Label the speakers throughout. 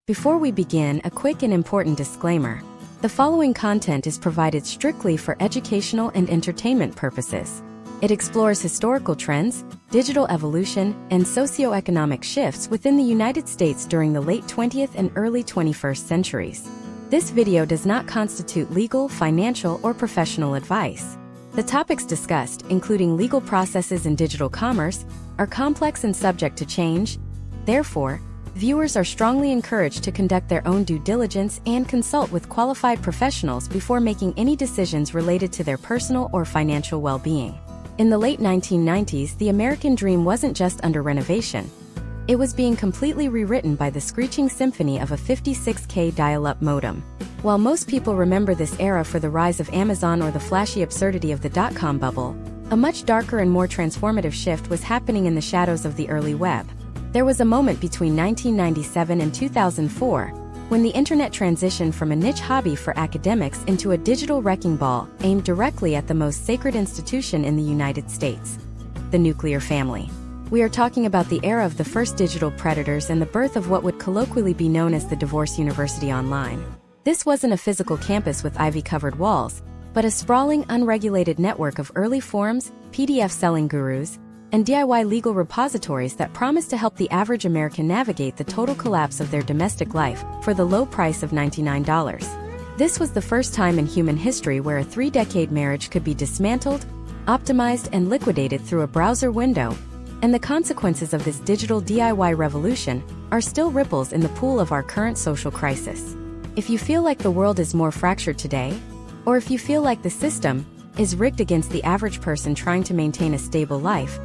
Speaker 1: Before we begin, a quick and important disclaimer. The following content is provided strictly for educational and entertainment purposes. It explores historical trends, digital evolution, and socioeconomic shifts within the United States during the late 20th and early 21st centuries. This video does not constitute legal, financial, or professional advice. The topics discussed, including legal processes and digital commerce, are complex and subject to change. Therefore, viewers are strongly encouraged to conduct their own due diligence and consult with qualified professionals before making any decisions related to their personal or financial well-being. In the late 1990s, the American dream wasn't just under renovation. It was being completely rewritten by the screeching symphony of a 56K dial-up modem. While most people remember this era for the rise of Amazon or the flashy absurdity of the dot-com bubble, a much darker and more transformative shift was happening in the shadows of the early web. There was a moment between 1997 and 2004 when the internet transitioned from a niche hobby for academics into a digital wrecking ball aimed directly at the most sacred institution in the United States, the nuclear family. We are talking about the era of the first digital predators and the birth of what would colloquially be known as the Divorce University Online. This wasn't a physical campus with ivy-covered walls, but a sprawling, unregulated network of early forums, PDF-selling gurus, and DIY legal repositories that promised to help the average American navigate the total collapse of their domestic life for the low price of $99. This was the first time in human history where a 3-decade marriage could be dismantled, optimized, and liquidated through a browser window, and the consequences of this digital DIY revolution are still ripples in the pool of our current social crisis. If you feel like the world is more fractured today, or if you feel like the system is rigged against the average person trying to maintain a stable life,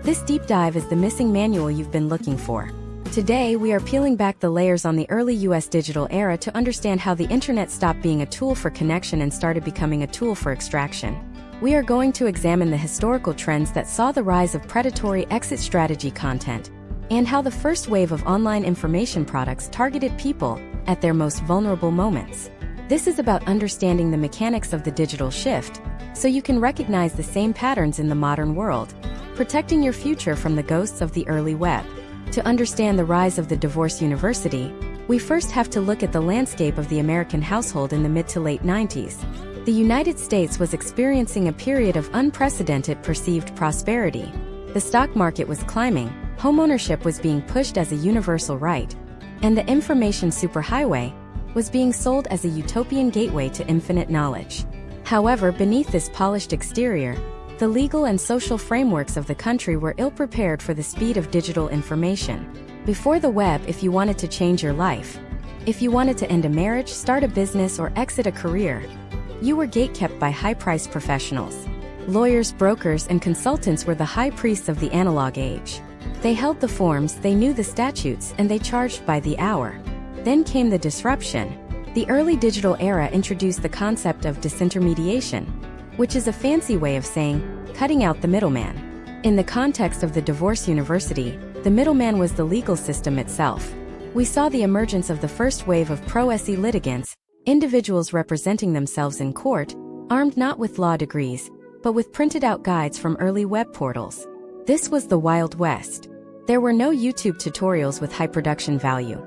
Speaker 1: this deep dive is the missing manual you've been looking for. Today, we are peeling back the layers on the early US digital era to understand how the internet stopped being a tool for connection and started becoming a tool for extraction. We are going to examine the historical trends that saw the rise of predatory exit strategy content, and how the first wave of online information products targeted people at their most vulnerable moments. This is about understanding the mechanics of the digital shift, so you can recognize the same patterns in the modern world, protecting your future from the ghosts of the early web. To understand the rise of the Divorce University, we first have to look at the landscape of the American household in the mid to late 90s. The United States was experiencing a period of unprecedented perceived prosperity. The stock market was climbing, homeownership was being pushed as a universal right, and the information superhighway was being sold as a utopian gateway to infinite knowledge. However, beneath this polished exterior, the legal and social frameworks of the country were ill-prepared for the speed of digital information. Before the web, if you wanted to change your life, if you wanted to end a marriage, start a business, or exit a career, you were gatekept by high-priced professionals. Lawyers, brokers, and consultants were the high priests of the analog age. They held the forms, they knew the statutes, and they charged by the hour. Then came the disruption. The early digital era introduced the concept of disintermediation, which is a fancy way of saying, cutting out the middleman. In the context of the Divorce University, the middleman was the legal system itself. We saw the emergence of the first wave of pro-se litigants, individuals representing themselves in court, armed not with law degrees, but with printed-out guides from early web portals. This was the Wild West. There were no YouTube tutorials with high production value.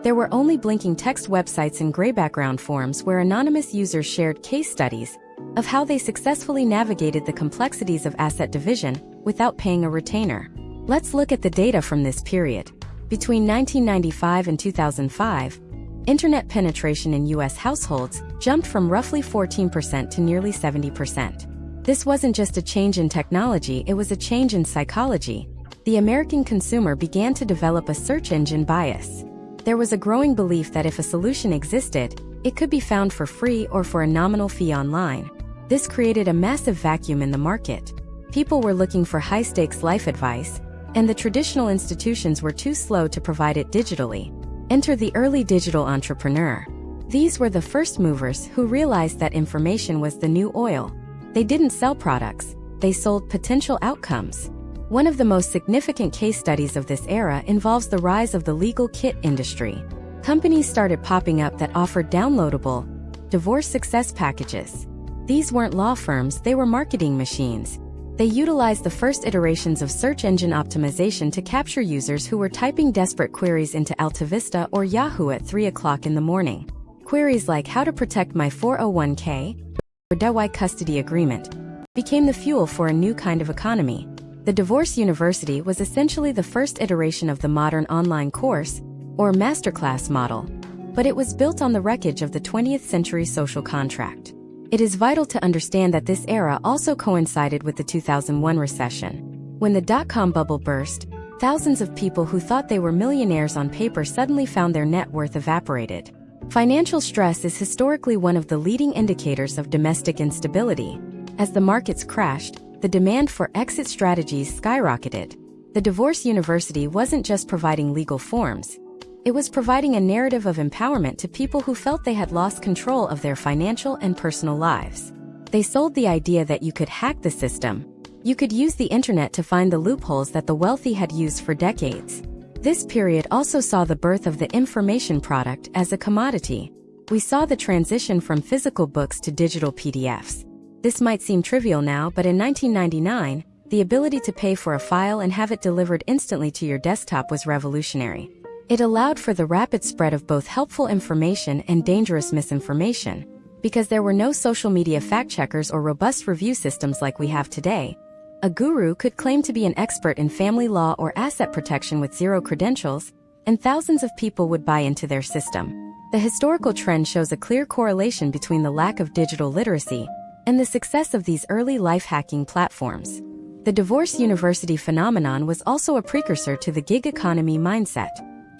Speaker 1: There were only blinking text websites and gray background forums where anonymous users shared case studies of how they successfully navigated the complexities of asset division without paying a retainer. Let's look at the data from this period. Between 1995 and 2005, internet penetration in U.S. households jumped from roughly 14% to nearly 70%. This wasn't just a change in technology, it was a change in psychology. The American consumer began to develop a search engine bias. There was a growing belief that if a solution existed, it could be found for free or for a nominal fee online. This created a massive vacuum in the market. People were looking for high-stakes life advice, and the traditional institutions were too slow to provide it digitally. Enter the early digital entrepreneur. These were the first movers who realized that information was the new oil. They didn't sell products, they sold potential outcomes. One of the most significant case studies of this era involves the rise of the legal kit industry. Companies started popping up that offered downloadable divorce success packages. These weren't law firms, they were marketing machines. They utilized the first iterations of search engine optimization to capture users who were typing desperate queries into AltaVista or Yahoo at 3 o'clock in the morning. Queries like how to protect my 401k or DIY custody agreement became the fuel for a new kind of economy. The Divorce University was essentially the first iteration of the modern online course, or masterclass model, but it was built on the wreckage of the 20th century social contract. It is vital to understand that this era also coincided with the 2001 recession. When the dot-com bubble burst, thousands of people who thought they were millionaires on paper suddenly found their net worth evaporated. Financial stress is historically one of the leading indicators of domestic instability. As the markets crashed, the demand for exit strategies skyrocketed. The Divorce University wasn't just providing legal forms. It was providing a narrative of empowerment to people who felt they had lost control of their financial and personal lives. They sold the idea that you could hack the system. You could use the internet to find the loopholes that the wealthy had used for decades. This period also saw the birth of the information product as a commodity. We saw the transition from physical books to digital PDFs. This might seem trivial now, but in 1999, the ability to pay for a file and have it delivered instantly to your desktop was revolutionary. It allowed for the rapid spread of both helpful information and dangerous misinformation. Because there were no social media fact-checkers or robust review systems like we have today, a guru could claim to be an expert in family law or asset protection with zero credentials, and thousands of people would buy into their system. The historical trend shows a clear correlation between the lack of digital literacy and the success of these early life-hacking platforms. The Divorce University phenomenon was also a precursor to the gig economy mindset.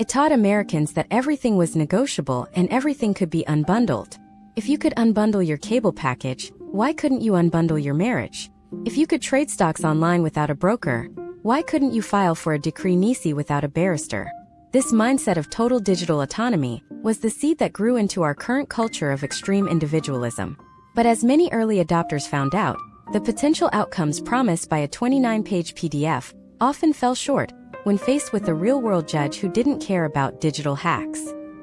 Speaker 1: It taught Americans that everything was negotiable and everything could be unbundled. If you could unbundle your cable package, why couldn't you unbundle your marriage? If you could trade stocks online without a broker, why couldn't you file for a decree nisi without a barrister? This mindset of total digital autonomy was the seed that grew into our current culture of extreme individualism. But as many early adopters found out, the potential outcomes promised by a 29-page PDF often fell short when faced with a real-world judge who didn't care about digital hacks.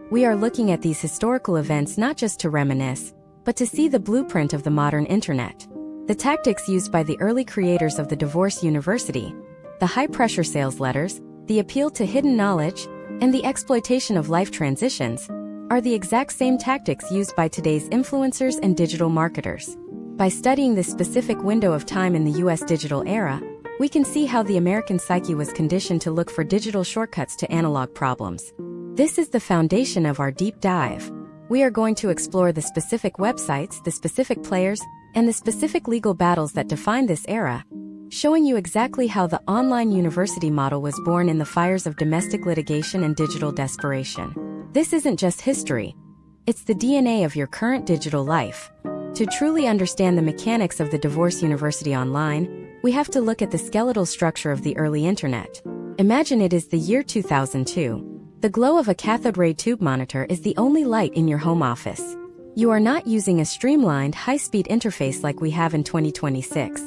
Speaker 1: We are looking at these historical events not just to reminisce, but to see the blueprint of the modern internet. The tactics used by the early creators of the Divorce University, the high-pressure sales letters, the appeal to hidden knowledge, and the exploitation of life transitions, are the exact same tactics used by today's influencers and digital marketers. By studying this specific window of time in the US digital era, we can see how the American psyche was conditioned to look for digital shortcuts to analog problems. This is the foundation of our deep dive. We are going to explore the specific websites, the specific players, and the specific legal battles that define this era, showing you exactly how the online university model was born in the fires of domestic litigation and digital desperation. This isn't just history. It's the DNA of your current digital life. To truly understand the mechanics of the Divorce University online, we have to look at the skeletal structure of the early internet. Imagine it is the year 2002. The glow of a cathode ray tube monitor is the only light in your home office. You are not using a streamlined, high-speed interface like we have in 2026.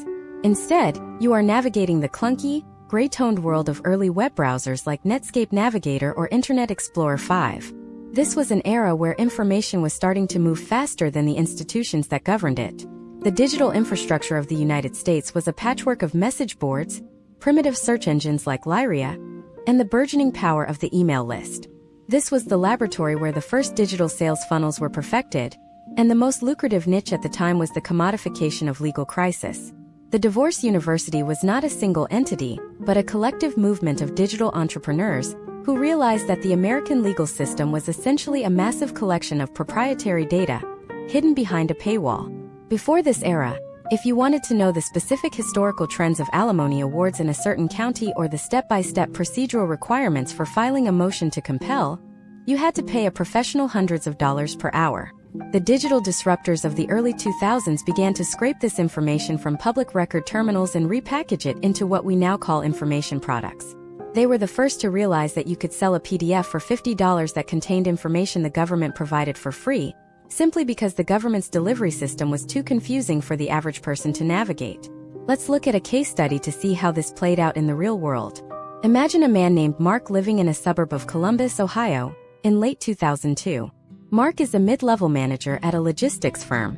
Speaker 1: Instead, you are navigating the clunky, gray-toned world of early web browsers like Netscape Navigator or Internet Explorer 5. This was an era where information was starting to move faster than the institutions that governed it. The digital infrastructure of the United States was a patchwork of message boards, primitive search engines like Lyria, and the burgeoning power of the email list. This was the laboratory where the first digital sales funnels were perfected, and the most lucrative niche at the time was the commodification of legal crisis. The Divorce University was not a single entity, but a collective movement of digital entrepreneurs who realized that the American legal system was essentially a massive collection of proprietary data hidden behind a paywall. Before this era, if you wanted to know the specific historical trends of alimony awards in a certain county or the step-by-step procedural requirements for filing a motion to compel, you had to pay a professional hundreds of dollars per hour. The digital disruptors of the early 2000s began to scrape this information from public record terminals and repackage it into what we now call information products. They were the first to realize that you could sell a PDF for $50 that contained information the government provided for free, simply because the government's delivery system was too confusing for the average person to navigate. Let's look at a case study to see how this played out in the real world. Imagine a man named Mark living in a suburb of Columbus, Ohio, in late 2002. Mark is a mid-level manager at a logistics firm.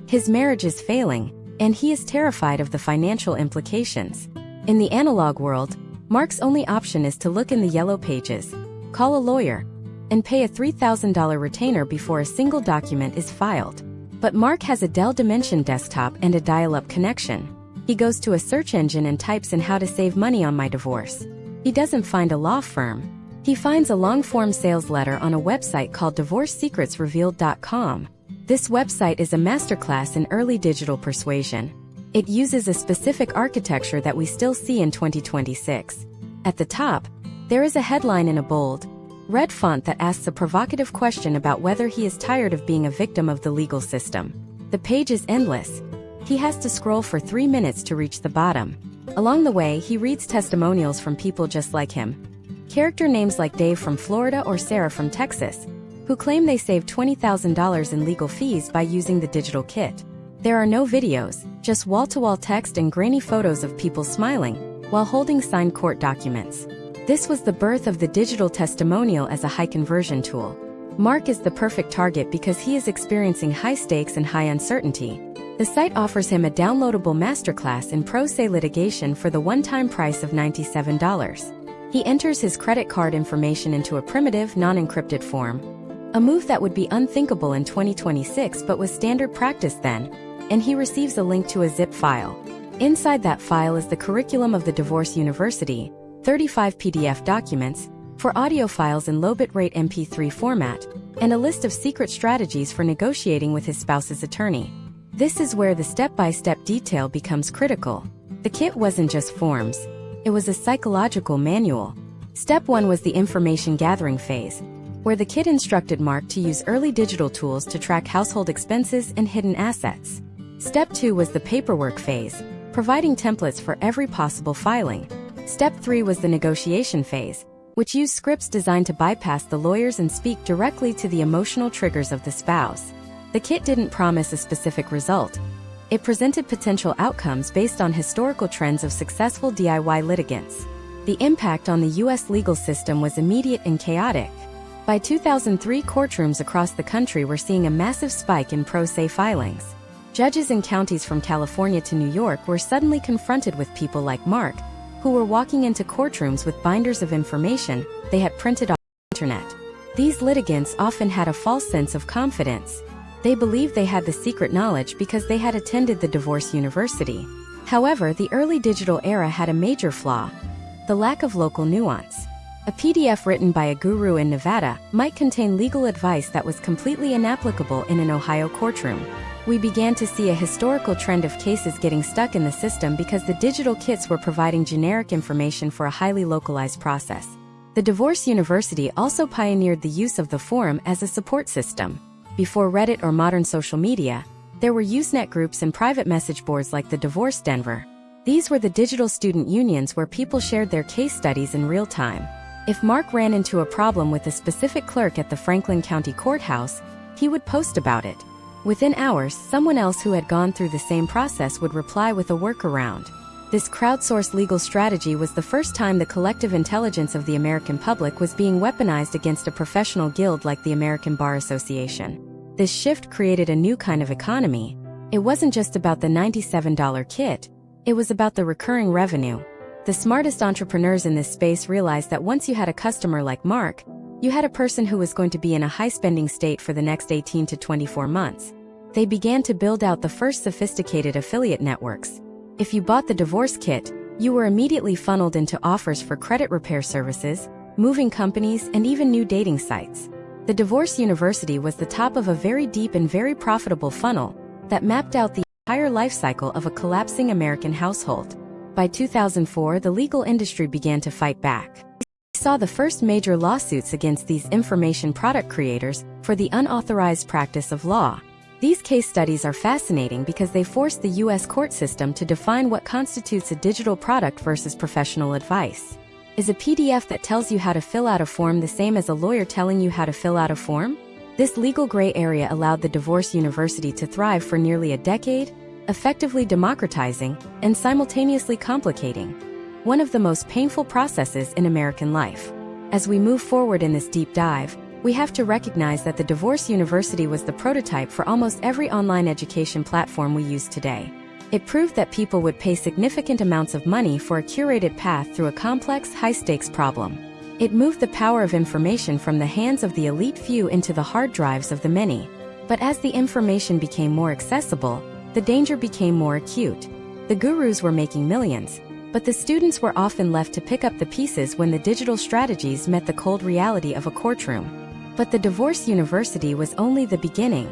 Speaker 1: His marriage is failing, and he is terrified of the financial implications. In the analog world, Mark's only option is to look in the yellow pages, call a lawyer, and pay a $3,000 retainer before a single document is filed. But Mark has a Dell Dimension desktop and a dial-up connection. He goes to a search engine and types in how to save money on my divorce. He doesn't find a law firm. He finds a long-form sales letter on a website called divorcesecretsrevealed.com. This website is a masterclass in early digital persuasion. It uses a specific architecture that we still see in 2026. At the top, there is a headline in a bold, red font that asks a provocative question about whether he is tired of being a victim of the legal system. The page is endless. He has to scroll for 3 minutes to reach the bottom. Along the way, he reads testimonials from people just like him. Character names like Dave from Florida or Sarah from Texas, who claim they saved $20,000 in legal fees by using the digital kit. There are no videos, just wall-to-wall text and grainy photos of people smiling while holding signed court documents. This was the birth of the digital testimonial as a high conversion tool. Mark is the perfect target because he is experiencing high stakes and high uncertainty. The site offers him a downloadable masterclass in pro se litigation for the one-time price of $97. He enters his credit card information into a primitive, non-encrypted form, a move that would be unthinkable in 2026 but was standard practice then, and he receives a link to a zip file. Inside that file is the curriculum of the Divorce University, 35 PDF documents, 4 audio files in low bitrate MP3 format, and a list of secret strategies for negotiating with his spouse's attorney. This is where the step-by-step detail becomes critical. The kit wasn't just forms. It was a psychological manual. Step 1 was the information gathering phase, where the kit instructed Mark to use early digital tools to track household expenses and hidden assets. Step 2 was the paperwork phase, providing templates for every possible filing. Step 3 was the negotiation phase, which used scripts designed to bypass the lawyers and speak directly to the emotional triggers of the spouse. The kit didn't promise a specific result. It presented potential outcomes based on historical trends of successful DIY litigants. The impact on the U.S. legal system was immediate and chaotic. By 2003, courtrooms across the country were seeing a massive spike in pro se filings. Judges in counties from California to New York were suddenly confronted with people like Mark, who were walking into courtrooms with binders of information they had printed off the internet. These litigants often had a false sense of confidence. They believed they had the secret knowledge because they had attended the Divorce University. However, the early digital era had a major flaw: the lack of local nuance. A PDF written by a guru in Nevada might contain legal advice that was completely inapplicable in an Ohio courtroom. We began to see a historical trend of cases getting stuck in the system because the digital kits were providing generic information for a highly localized process. The Divorce University also pioneered the use of the forum as a support system. Before Reddit or modern social media, there were Usenet groups and private message boards like the Divorce Denver. These were the digital student unions where people shared their case studies in real time. If Mark ran into a problem with a specific clerk at the Franklin County Courthouse, he would post about it. Within hours, someone else who had gone through the same process would reply with a workaround. This crowdsourced legal strategy was the first time the collective intelligence of the American public was being weaponized against a professional guild like the American Bar Association. This shift created a new kind of economy. It wasn't just about the $97 kit, it was about the recurring revenue. The smartest entrepreneurs in this space realized that once you had a customer like Mark, you had a person who was going to be in a high-spending state for the next 18 to 24 months. They began to build out the first sophisticated affiliate networks. If you bought the divorce kit, you were immediately funneled into offers for credit repair services, moving companies, and even new dating sites. The Divorce University was the top of a very deep and very profitable funnel that mapped out the entire life cycle of a collapsing American household. By 2004, the legal industry began to fight back. We saw the first major lawsuits against these information product creators for the unauthorized practice of law. These case studies are fascinating because they force the U.S. court system to define what constitutes a digital product versus professional advice. Is a PDF that tells you how to fill out a form the same as a lawyer telling you how to fill out a form? This legal gray area allowed the Divorce University to thrive for nearly a decade, effectively democratizing and simultaneously complicating one of the most painful processes in American life. As we move forward in this deep dive, we have to recognize that the Divorce University was the prototype for almost every online education platform we use today. It proved that people would pay significant amounts of money for a curated path through a complex, high-stakes problem. It moved the power of information from the hands of the elite few into the hard drives of the many. But as the information became more accessible, the danger became more acute. The gurus were making millions, but the students were often left to pick up the pieces when the digital strategies met the cold reality of a courtroom. But the divorce university was only the beginning.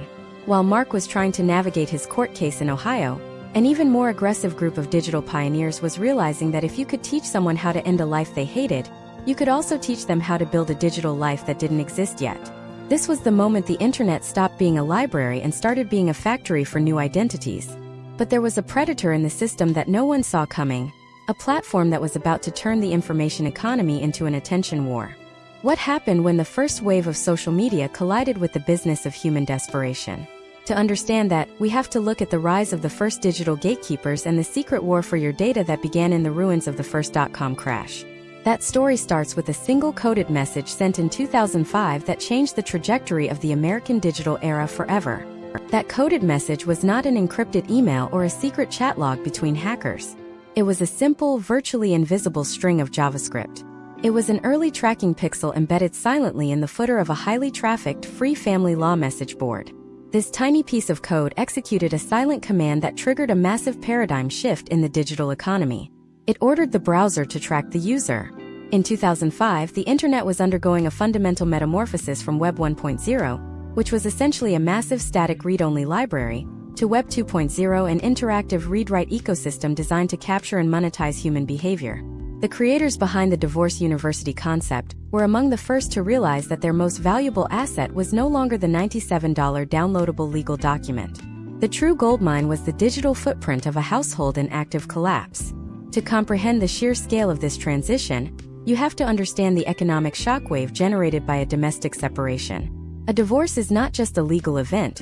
Speaker 1: While Mark was trying to navigate his court case in Ohio, an even more aggressive group of digital pioneers was realizing that if you could teach someone how to end a life they hated, you could also teach them how to build a digital life that didn't exist yet. This was the moment the internet stopped being a library and started being a factory for new identities. But there was a predator in the system that no one saw coming, a platform that was about to turn the information economy into an attention war. What happened when the first wave of social media collided with the business of human desperation? To understand that, we have to look at the rise of the first digital gatekeepers and the secret war for your data that began in the ruins of the first .com crash. That story starts with a single coded message sent in 2005 that changed the trajectory of the American digital era forever. That coded message was not an encrypted email or a secret chat log between hackers. It was a simple, virtually invisible string of JavaScript. It was an early tracking pixel embedded silently in the footer of a highly trafficked free family law message board. This tiny piece of code executed a silent command that triggered a massive paradigm shift in the digital economy. It ordered the browser to track the user. In 2005, the internet was undergoing a fundamental metamorphosis from Web 1.0, which was essentially a massive static read-only library, to Web 2.0, an interactive read-write ecosystem designed to capture and monetize human behavior. The creators behind the divorce university concept were among the first to realize that their most valuable asset was no longer the $97 downloadable legal document. The true goldmine was the digital footprint of a household in active collapse. To comprehend the sheer scale of this transition, you have to understand the economic shockwave generated by a domestic separation. A divorce is not just a legal event.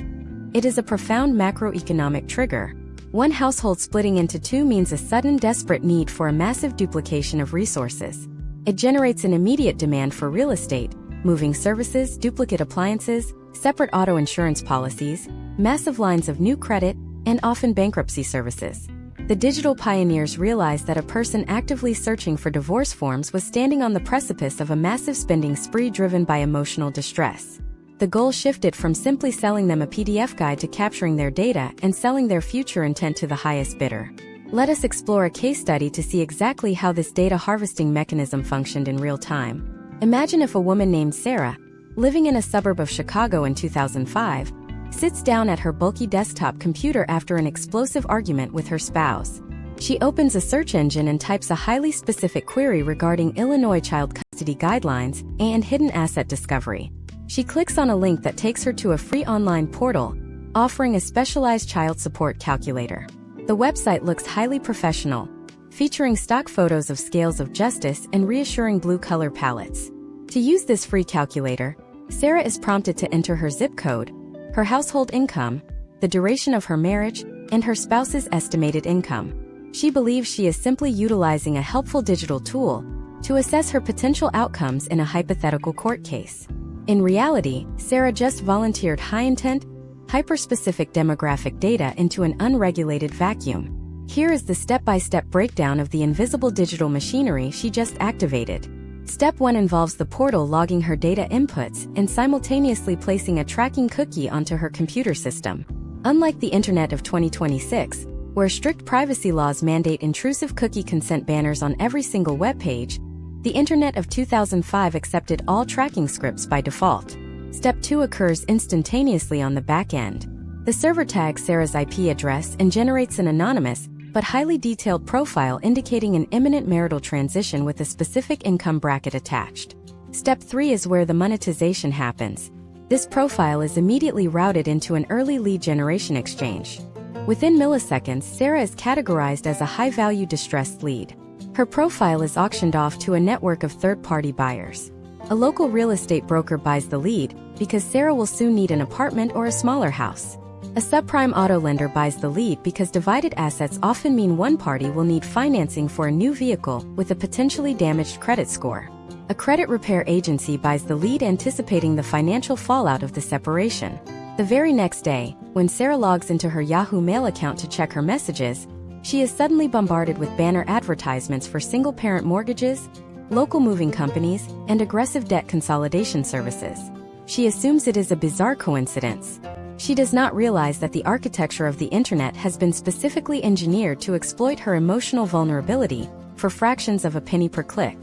Speaker 1: It is a profound macroeconomic trigger. One household splitting into two means a sudden, desperate need for a massive duplication of resources. It generates an immediate demand for real estate, moving services, duplicate appliances, separate auto insurance policies, massive lines of new credit, and often bankruptcy services. The digital pioneers realized that a person actively searching for divorce forms was standing on the precipice of a massive spending spree driven by emotional distress. The goal shifted from simply selling them a PDF guide to capturing their data and selling their future intent to the highest bidder. Let us explore a case study to see exactly how this data harvesting mechanism functioned in real time. Imagine if a woman named Sarah, living in a suburb of Chicago in 2005, sits down at her bulky desktop computer after an explosive argument with her spouse. She opens a search engine and types a highly specific query regarding Illinois child custody guidelines and hidden asset discovery. She clicks on a link that takes her to a free online portal, offering a specialized child support calculator. The website looks highly professional, featuring stock photos of scales of justice and reassuring blue color palettes. To use this free calculator, Sarah is prompted to enter her zip code, her household income, the duration of her marriage, and her spouse's estimated income. She believes she is simply utilizing a helpful digital tool to assess her potential outcomes in a hypothetical court case. In reality, Sarah just volunteered high-intent, hyper-specific demographic data into an unregulated vacuum. Here is the step-by-step breakdown of the invisible digital machinery she just activated. Step 1 involves the portal logging her data inputs and simultaneously placing a tracking cookie onto her computer system. Unlike the Internet of 2026, where strict privacy laws mandate intrusive cookie consent banners on every single web page, the Internet of 2005 accepted all tracking scripts by default. Step 2 occurs instantaneously on the back end. The server tags Sarah's IP address and generates an anonymous, but highly detailed profile indicating an imminent marital transition with a specific income bracket attached. Step 3 is where the monetization happens. This profile is immediately routed into an early lead generation exchange. Within milliseconds, Sarah is categorized as a high-value distressed lead. Her profile is auctioned off to a network of third-party buyers. A local real estate broker buys the lead because Sarah will soon need an apartment or a smaller house. A subprime auto lender buys the lead because divided assets often mean one party will need financing for a new vehicle with a potentially damaged credit score. A credit repair agency buys the lead anticipating the financial fallout of the separation. The very next day, when Sarah logs into her Yahoo Mail account to check her messages, she is suddenly bombarded with banner advertisements for single-parent mortgages, local moving companies, and aggressive debt consolidation services. She assumes it is a bizarre coincidence. She does not realize that the architecture of the internet has been specifically engineered to exploit her emotional vulnerability for fractions of a penny per click.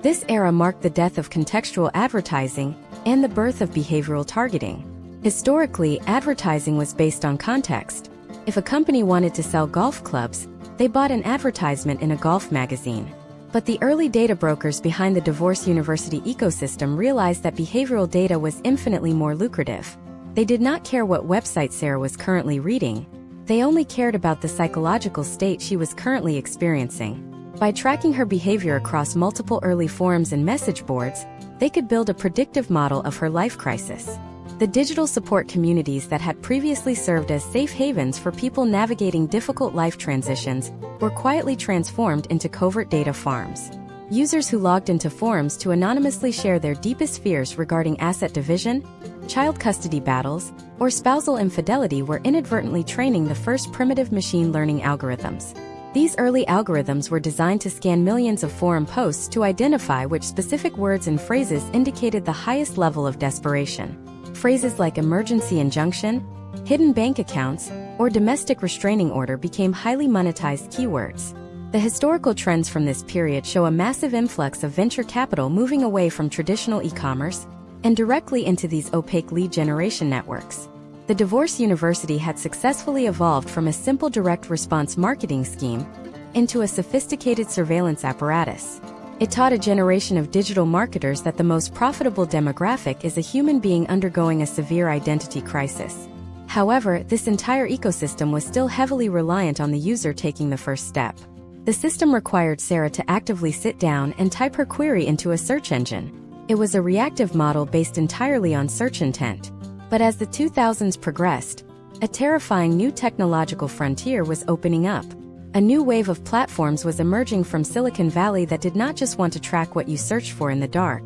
Speaker 1: This era marked the death of contextual advertising and the birth of behavioral targeting. Historically, advertising was based on context. If a company wanted to sell golf clubs, they bought an advertisement in a golf magazine. But the early data brokers behind the Divorce University ecosystem realized that behavioral data was infinitely more lucrative. They did not care what website Sarah was currently reading. They only cared about the psychological state she was currently experiencing. By tracking her behavior across multiple early forums and message boards, they could build a predictive model of her life crisis. The digital support communities that had previously served as safe havens for people navigating difficult life transitions were quietly transformed into covert data farms. Users who logged into forums to anonymously share their deepest fears regarding asset division, child custody battles, or spousal infidelity were inadvertently training the first primitive machine learning algorithms. These early algorithms were designed to scan millions of forum posts to identify which specific words and phrases indicated the highest level of desperation. Phrases like emergency injunction, hidden bank accounts, or domestic restraining order became highly monetized keywords. The historical trends from this period show a massive influx of venture capital moving away from traditional e-commerce and directly into these opaque lead generation networks. The Divorce University had successfully evolved from a simple direct response marketing scheme into a sophisticated surveillance apparatus. It taught a generation of digital marketers that the most profitable demographic is a human being undergoing a severe identity crisis. However, this entire ecosystem was still heavily reliant on the user taking the first step. The system required Sarah to actively sit down and type her query into a search engine. It was a reactive model based entirely on search intent. But as the 2000s progressed, a terrifying new technological frontier was opening up. A new wave of platforms was emerging from Silicon Valley that did not just want to track what you searched for in the dark.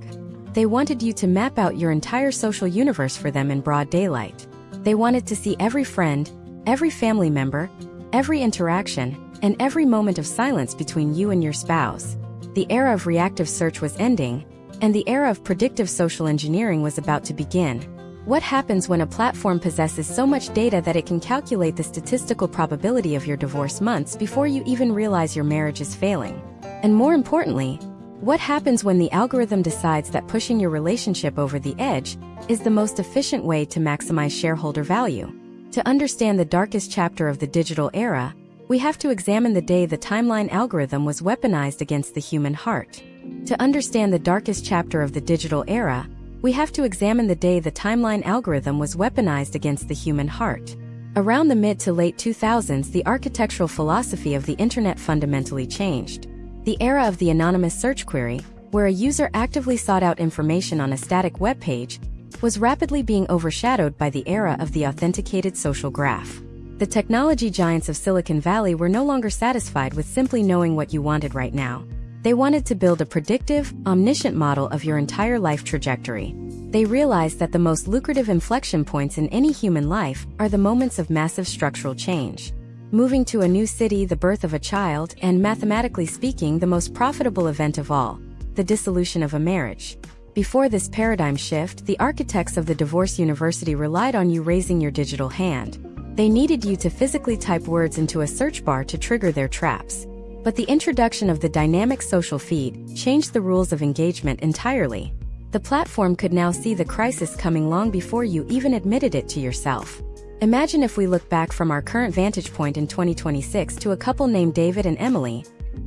Speaker 1: They wanted you to map out your entire social universe for them in broad daylight. They wanted to see every friend, every family member, every interaction, and every moment of silence between you and your spouse. The era of reactive search was ending, and the era of predictive social engineering was about to begin. What happens when a platform possesses so much data that it can calculate the statistical probability of your divorce months before you even realize your marriage is failing? And more importantly, what happens when the algorithm decides that pushing your relationship over the edge is the most efficient way to maximize shareholder value? To understand the darkest chapter of the digital era, we have to examine the day the timeline algorithm was weaponized against the human heart. To understand the darkest chapter of the digital era, we have to examine the day the timeline algorithm was weaponized against the human heart. Around the mid to late 2000s, the architectural philosophy of the internet fundamentally changed. The era of the anonymous search query, where a user actively sought out information on a static web page, was rapidly being overshadowed by the era of the authenticated social graph. The technology giants of Silicon Valley were no longer satisfied with simply knowing what you wanted right now. They wanted to build a predictive, omniscient model of your entire life trajectory. They realized that the most lucrative inflection points in any human life are the moments of massive structural change. Moving to a new city, the birth of a child, and mathematically speaking, the most profitable event of all, the dissolution of a marriage. Before this paradigm shift, the architects of the Divorce University relied on you raising your digital hand. They needed you to physically type words into a search bar to trigger their traps. But the introduction of the dynamic social feed changed the rules of engagement entirely. The platform could now see the crisis coming long before you even admitted it to yourself. Imagine if we look back from our current vantage point in 2026 to a couple named David and Emily,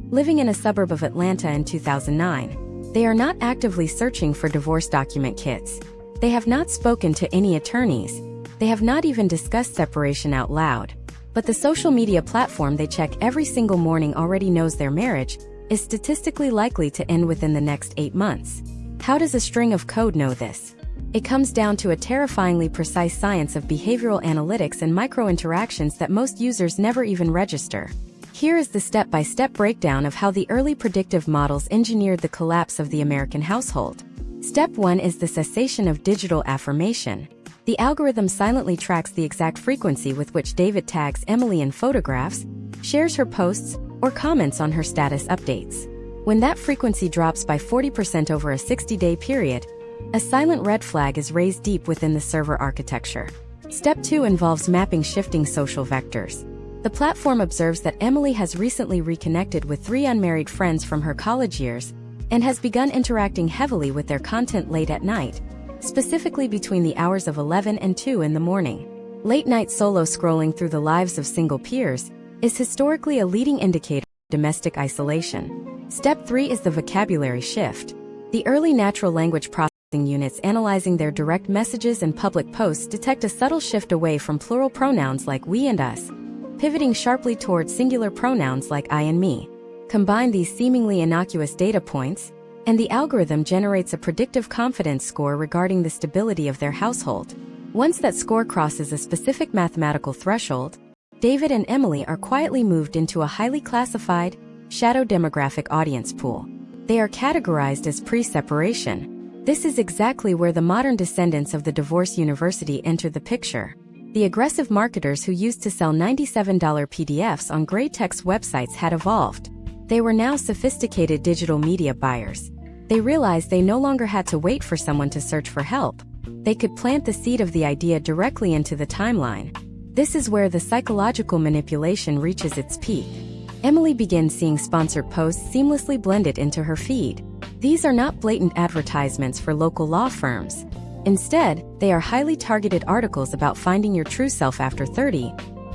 Speaker 1: living in a suburb of Atlanta in 2009. They are not actively searching for divorce document kits. They have not spoken to any attorneys. They have not even discussed separation out loud. But the social media platform they check every single morning already knows their marriage is statistically likely to end within the next 8 months. How does a string of code know this? It comes down to a terrifyingly precise science of behavioral analytics and micro-interactions that most users never even register. Here is the step-by-step breakdown of how the early predictive models engineered the collapse of the American household. Step 1 is the cessation of digital affirmation. The algorithm silently tracks the exact frequency with which David tags Emily in photographs, shares her posts, or comments on her status updates. When that frequency drops by 40% over a 60-day period, a silent red flag is raised deep within the server architecture. Step 2 involves mapping shifting social vectors. The platform observes that Emily has recently reconnected with 3 unmarried friends from her college years and has begun interacting heavily with their content late at night, specifically between the hours of 11 and 2 in the morning. Late-night solo scrolling through the lives of single peers is historically a leading indicator of domestic isolation. Step 3 is the vocabulary shift. The early natural language processing units analyzing their direct messages and public posts detect a subtle shift away from plural pronouns like we and us, pivoting sharply toward singular pronouns like I and me. Combine these seemingly innocuous data points, and the algorithm generates a predictive confidence score regarding the stability of their household. Once that score crosses a specific mathematical threshold, David and Emily are quietly moved into a highly classified, shadow demographic audience pool. They are categorized as pre-separation. This is exactly where the modern descendants of the divorce university enter the picture. The aggressive marketers who used to sell $97 PDFs on gray text websites had evolved. They were now sophisticated digital media buyers. They realized they no longer had to wait for someone to search for help. They could plant the seed of the idea directly into the timeline. This is where the psychological manipulation reaches its peak. Emily begins seeing sponsored posts seamlessly blended into her feed. These are not blatant advertisements for local law firms. Instead, they are highly targeted articles about finding your true self after 30,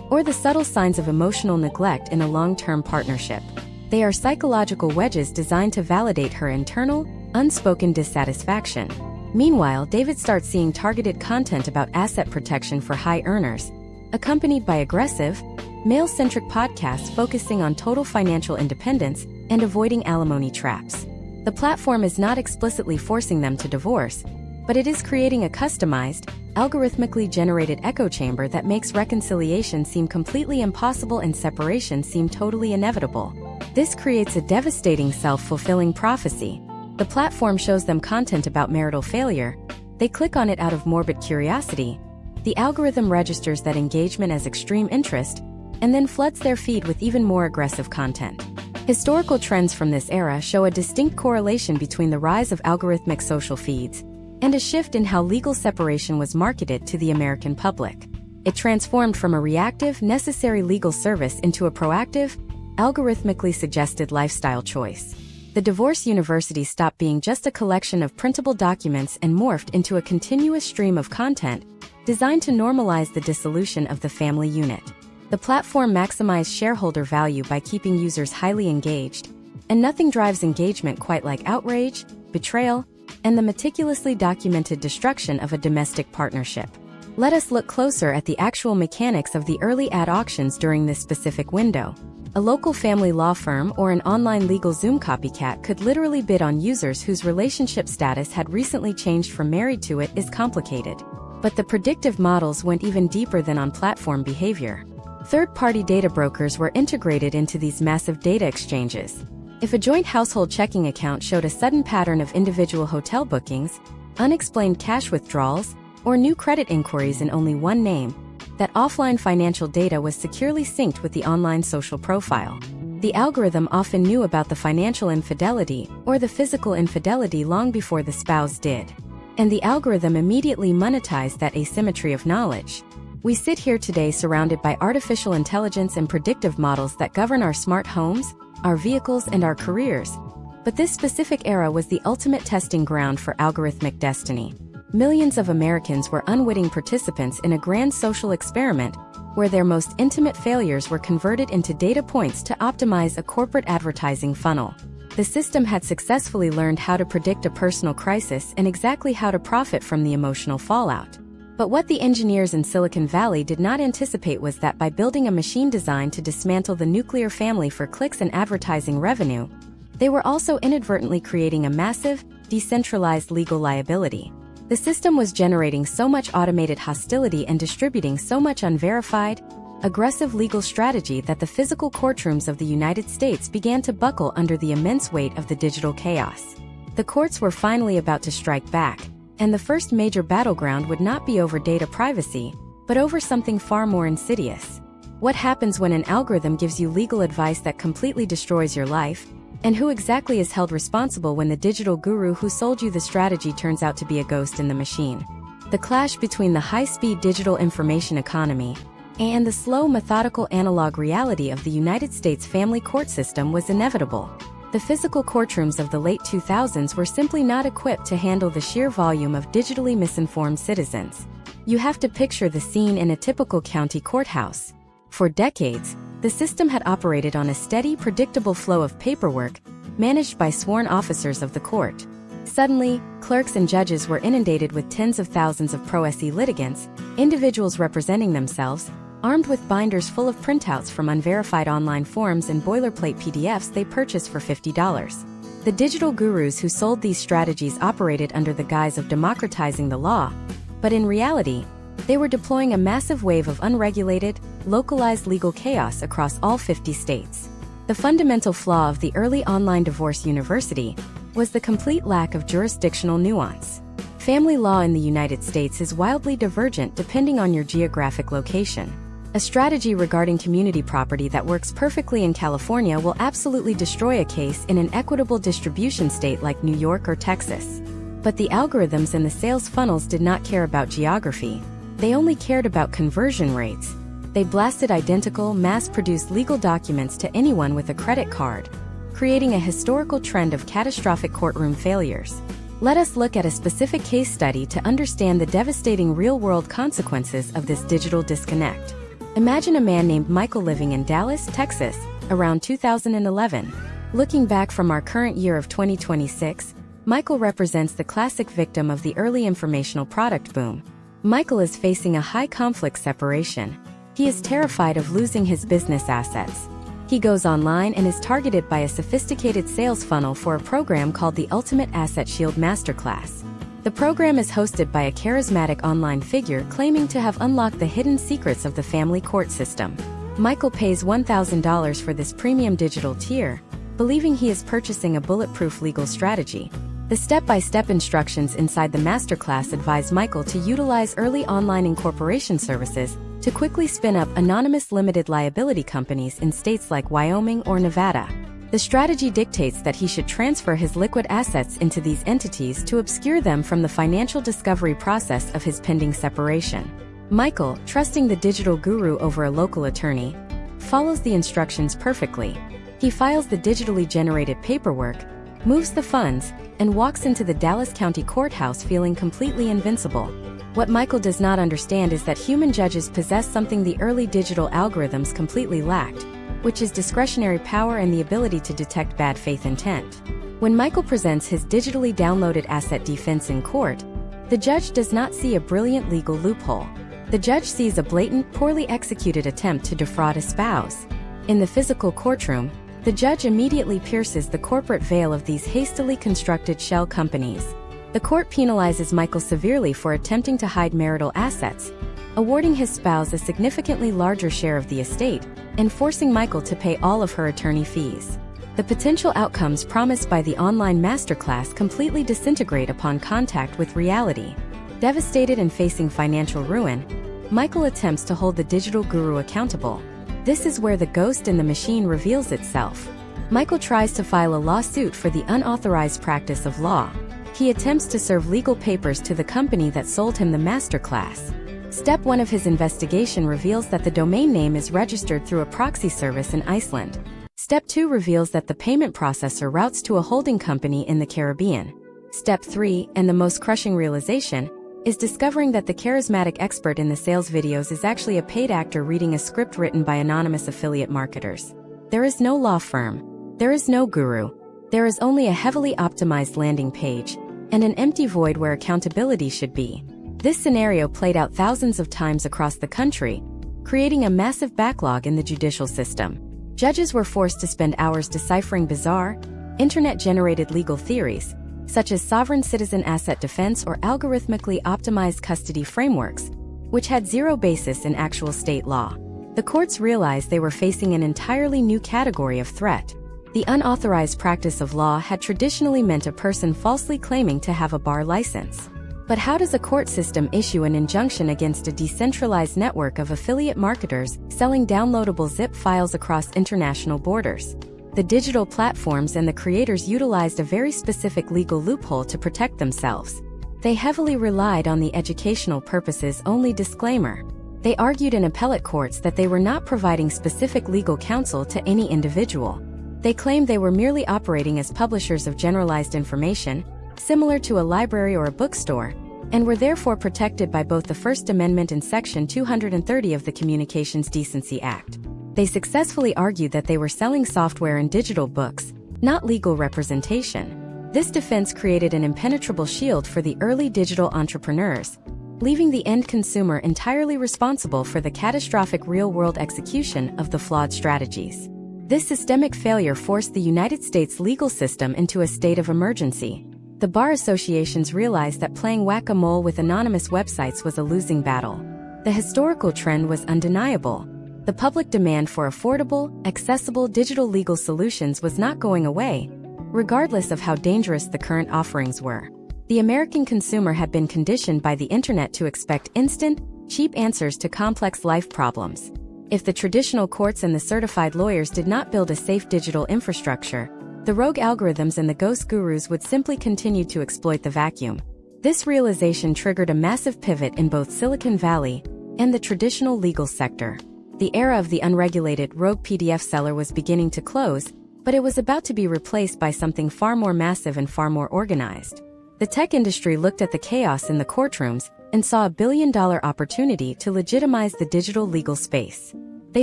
Speaker 1: or the subtle signs of emotional neglect in a long-term partnership. They are psychological wedges designed to validate her internal, unspoken dissatisfaction. Meanwhile, David starts seeing targeted content about asset protection for high earners, accompanied by aggressive, male-centric podcasts focusing on total financial independence and avoiding alimony traps. The platform is not explicitly forcing them to divorce, but it is creating a customized, algorithmically generated echo chamber that makes reconciliation seem completely impossible and separation seem totally inevitable. This creates a devastating self-fulfilling prophecy. The platform shows them content about marital failure. They click on it out of morbid curiosity. The algorithm registers that engagement as extreme interest, and then floods their feed with even more aggressive content. Historical trends from this era show a distinct correlation between the rise of algorithmic social feeds and a shift in how legal separation was marketed to the American public. It transformed from a reactive, necessary legal service into a proactive, algorithmically suggested lifestyle choice. The divorce university stopped being just a collection of printable documents and morphed into a continuous stream of content designed to normalize the dissolution of the family unit. The platform maximized shareholder value by keeping users highly engaged, and nothing drives engagement quite like outrage, betrayal, and the meticulously documented destruction of a domestic partnership. Let us look closer at the actual mechanics of the early ad auctions during this specific window. A local family law firm or an online legal Zoom copycat could literally bid on users whose relationship status had recently changed from married to it is complicated. But the predictive models went even deeper than on-platform behavior. Third-party data brokers were integrated into these massive data exchanges. If a joint household checking account showed a sudden pattern of individual hotel bookings, unexplained cash withdrawals, or new credit inquiries in only one name, that offline financial data was securely synced with the online social profile. The algorithm often knew about the financial infidelity or the physical infidelity long before the spouse did. And the algorithm immediately monetized that asymmetry of knowledge. We sit here today surrounded by artificial intelligence and predictive models that govern our smart homes, our vehicles, and our careers. But this specific era was the ultimate testing ground for algorithmic destiny. Millions of Americans were unwitting participants in a grand social experiment where their most intimate failures were converted into data points to optimize a corporate advertising funnel. The system had successfully learned how to predict a personal crisis and exactly how to profit from the emotional fallout. But what the engineers in Silicon Valley did not anticipate was that by building a machine designed to dismantle the nuclear family for clicks and advertising revenue, they were also inadvertently creating a massive, decentralized legal liability. The system was generating so much automated hostility and distributing so much unverified, aggressive legal strategy that the physical courtrooms of the United States began to buckle under the immense weight of the digital chaos. The courts were finally about to strike back, And the first major battleground would not be over data privacy, but over something far more insidious. What happens when an algorithm gives you legal advice that completely destroys your life? And who exactly is held responsible when the digital guru who sold you the strategy turns out to be a ghost in the machine? The clash between the high-speed digital information economy and the slow, methodical analog reality of the United States family court system was inevitable. The physical courtrooms of the late 2000s were simply not equipped to handle the sheer volume of digitally misinformed citizens. You have to picture the scene in a typical county courthouse. For decades, the system had operated on a steady, predictable flow of paperwork, managed by sworn officers of the court. Suddenly, clerks and judges were inundated with tens of thousands of pro se litigants, individuals representing themselves, armed with binders full of printouts from unverified online forums and boilerplate PDFs they purchased for $50. The digital gurus who sold these strategies operated under the guise of democratizing the law, but in reality, they were deploying a massive wave of unregulated, localized legal chaos across all 50 states. The fundamental flaw of the early online divorce university was the complete lack of jurisdictional nuance. Family law in the United States is wildly divergent depending on your geographic location. A strategy regarding community property that works perfectly in California will absolutely destroy a case in an equitable distribution state like New York or Texas. But the algorithms and the sales funnels did not care about geography. They only cared about conversion rates. They blasted identical, mass-produced legal documents to anyone with a credit card, creating a historical trend of catastrophic courtroom failures. Let us look at a specific case study to understand the devastating real-world consequences of this digital disconnect. Imagine a man named Michael living in Dallas, Texas, around 2011. Looking back from our current year of 2026, Michael represents the classic victim of the early informational product boom. Michael is facing a high-conflict separation. He is terrified of losing his business assets. He goes online and is targeted by a sophisticated sales funnel for a program called the Ultimate Asset Shield Masterclass. The program is hosted by a charismatic online figure claiming to have unlocked the hidden secrets of the family court system. Michael pays $1,000 for this premium digital tier, believing he is purchasing a bulletproof legal strategy. The step-by-step instructions inside the masterclass advise Michael to utilize early online incorporation services to quickly spin up anonymous limited liability companies in states like Wyoming or Nevada. The strategy dictates that he should transfer his liquid assets into these entities to obscure them from the financial discovery process of his pending separation. Michael, trusting the digital guru over a local attorney, follows the instructions perfectly. He files the digitally generated paperwork, moves the funds, and walks into the Dallas County Courthouse feeling completely invincible. What Michael does not understand is that human judges possess something the early digital algorithms completely lacked, which is discretionary power and the ability to detect bad faith intent. When Michael presents his digitally downloaded asset defense in court, the judge does not see a brilliant legal loophole. The judge sees a blatant, poorly executed attempt to defraud a spouse. In the physical courtroom, the judge immediately pierces the corporate veil of these hastily constructed shell companies. The court penalizes Michael severely for attempting to hide marital assets, awarding his spouse a significantly larger share of the estate, and forcing Michael to pay all of her attorney fees. The potential outcomes promised by the online masterclass completely disintegrate upon contact with reality. Devastated and facing financial ruin, Michael attempts to hold the digital guru accountable. This is where the ghost in the machine reveals itself. Michael tries to file a lawsuit for the unauthorized practice of law. He attempts to serve legal papers to the company that sold him the masterclass. Step 1 of his investigation reveals that the domain name is registered through a proxy service in Iceland. Step 2 reveals that the payment processor routes to a holding company in the Caribbean. Step 3, and the most crushing realization, is discovering that the charismatic expert in the sales videos is actually a paid actor reading a script written by anonymous affiliate marketers. There is no law firm. There is no guru. There is only a heavily optimized landing page, and an empty void where accountability should be. This scenario played out thousands of times across the country, creating a massive backlog in the judicial system. Judges were forced to spend hours deciphering bizarre, internet-generated legal theories, such as sovereign citizen asset defense or algorithmically optimized custody frameworks, which had zero basis in actual state law. The courts realized they were facing an entirely new category of threat. The unauthorized practice of law had traditionally meant a person falsely claiming to have a bar license. But how does a court system issue an injunction against a decentralized network of affiliate marketers selling downloadable zip files across international borders? The digital platforms and the creators utilized a very specific legal loophole to protect themselves. They heavily relied on the educational purposes only disclaimer. They argued in appellate courts that they were not providing specific legal counsel to any individual. They claimed they were merely operating as publishers of generalized information, similar to a library or a bookstore, and were therefore protected by both the First Amendment and Section 230 of the Communications Decency Act. They successfully argued that they were selling software and digital books, not legal representation. This defense created an impenetrable shield for the early digital entrepreneurs, leaving the end consumer entirely responsible for the catastrophic real-world execution of the flawed strategies. This systemic failure forced the United States legal system into a state of emergency. The bar associations realized that playing whack-a-mole with anonymous websites was a losing battle. The historical trend was undeniable. The public demand for affordable, accessible digital legal solutions was not going away, regardless of how dangerous the current offerings were. The American consumer had been conditioned by the internet to expect instant, cheap answers to complex life problems. If the traditional courts and the certified lawyers did not build a safe digital infrastructure, the rogue algorithms and the ghost gurus would simply continue to exploit the vacuum. This realization triggered a massive pivot in both Silicon Valley and the traditional legal sector. The era of the unregulated rogue PDF seller was beginning to close, but it was about to be replaced by something far more massive and far more organized. The tech industry looked at the chaos in the courtrooms and saw a billion-dollar opportunity to legitimize the digital legal space. They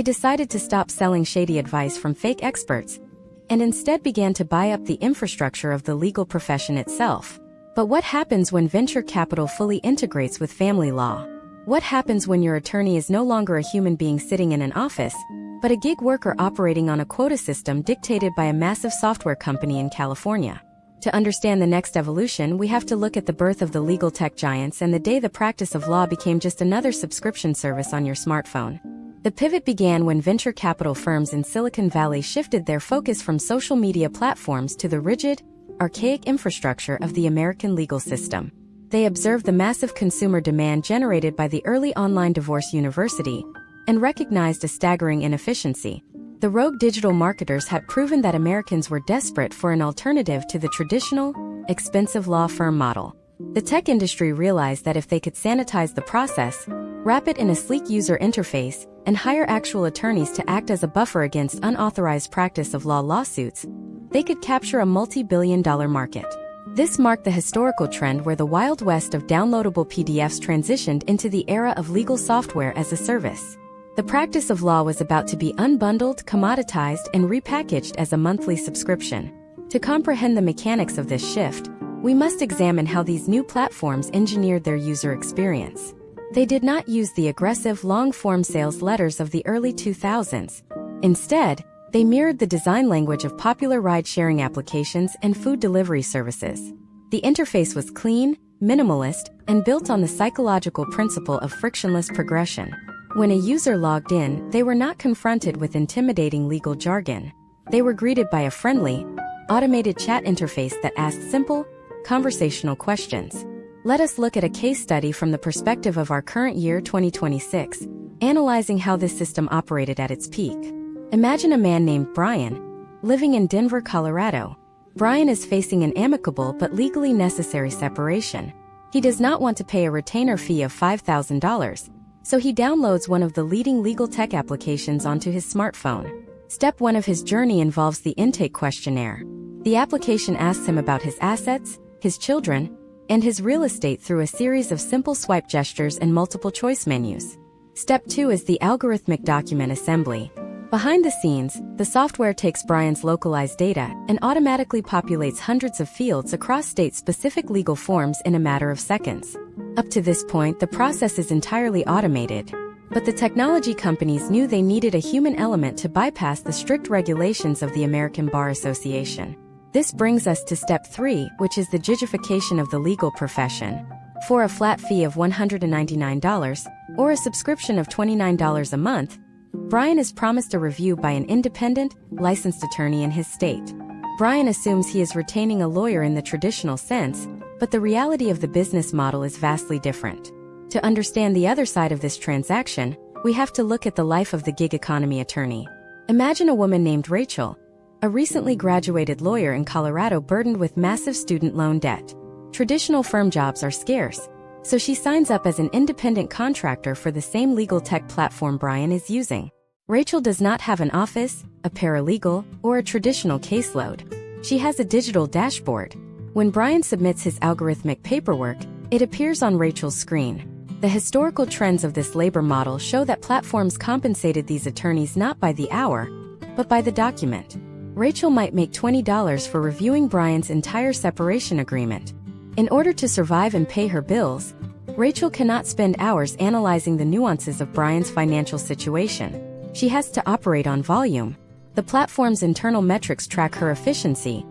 Speaker 1: decided to stop selling shady advice from fake experts and instead began to buy up the infrastructure of the legal profession itself. But what happens when venture capital fully integrates with family law? What happens when your attorney is no longer a human being sitting in an office, but a gig worker operating on a quota system dictated by a massive software company in California? To understand the next evolution, we have to look at the birth of the legal tech giants and the day the practice of law became just another subscription service on your smartphone. The pivot began when venture capital firms in Silicon Valley shifted their focus from social media platforms to the rigid, archaic infrastructure of the American legal system. They observed the massive consumer demand generated by the early online divorce university and recognized a staggering inefficiency. The rogue digital marketers had proven that Americans were desperate for an alternative to the traditional, expensive law firm model. The tech industry realized that if they could sanitize the process, wrap it in a sleek user interface, and hire actual attorneys to act as a buffer against unauthorized practice of law lawsuits, they could capture a multi-billion-dollar market. This marked the historical trend where the Wild West of downloadable PDFs transitioned into the era of legal software as a service. The practice of law was about to be unbundled, commoditized, and repackaged as a monthly subscription. To comprehend the mechanics of this shift, we must examine how these new platforms engineered their user experience. They did not use the aggressive, long-form sales letters of the early 2000s. Instead, they mirrored the design language of popular ride-sharing applications and food delivery services. The interface was clean, minimalist, and built on the psychological principle of frictionless progression. When a user logged in, they were not confronted with intimidating legal jargon. They were greeted by a friendly, automated chat interface that asked simple, conversational questions. Let us look at a case study from the perspective of our current year 2026, analyzing how this system operated at its peak. Imagine a man named Brian, living in Denver, Colorado. Brian is facing an amicable but legally necessary separation. He does not want to pay a retainer fee of $5,000, so he downloads one of the leading legal tech applications onto his smartphone. Step 1 of his journey involves the intake questionnaire. The application asks him about his assets, his children, and his real estate through a series of simple swipe gestures and multiple choice menus. Step 2 is the algorithmic document assembly. Behind the scenes, the software takes Brian's localized data and automatically populates hundreds of fields across state-specific legal forms in a matter of seconds. Up to this point, the process is entirely automated. But the technology companies knew they needed a human element to bypass the strict regulations of the American Bar Association. This brings us to step 3, which is the gigification of the legal profession. For a flat fee of $199, or a subscription of $29 a month, Brian is promised a review by an independent, licensed attorney in his state. Brian assumes he is retaining a lawyer in the traditional sense, but the reality of the business model is vastly different. To understand the other side of this transaction, we have to look at the life of the gig economy attorney. Imagine a woman named Rachel, a recently graduated lawyer in Colorado burdened with massive student loan debt. Traditional firm jobs are scarce, so she signs up as an independent contractor for the same legal tech platform Brian is using. Rachel does not have an office, a paralegal, or a traditional caseload. She has a digital dashboard. When Brian submits his algorithmic paperwork, it appears on Rachel's screen. The historical trends of this labor model show that platforms compensated these attorneys not by the hour, but by the document. Rachel might make $20 for reviewing Brian's entire separation agreement. In order to survive and pay her bills, Rachel cannot spend hours analyzing the nuances of Brian's financial situation. She has to operate on volume. The platform's internal metrics track her efficiency,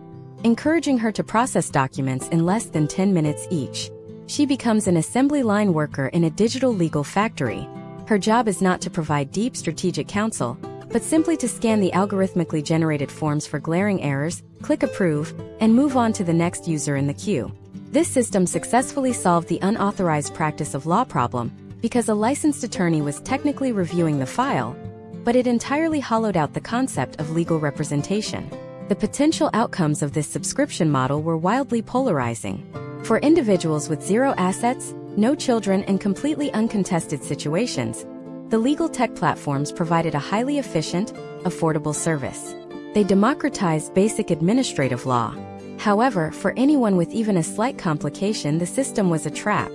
Speaker 1: encouraging her to process documents in less than 10 minutes each. She becomes an assembly line worker in a digital legal factory. Her job is not to provide deep strategic counsel, but simply to scan the algorithmically generated forms for glaring errors, click approve, and move on to the next user in the queue. This system successfully solved the unauthorized practice of law problem because a licensed attorney was technically reviewing the file, but it entirely hollowed out the concept of legal representation. The potential outcomes of this subscription model were wildly polarizing. For individuals with zero assets, no children, and completely uncontested situations, the legal tech platforms provided a highly efficient, affordable service. They democratized basic administrative law. However, for anyone with even a slight complication, the system was a trap.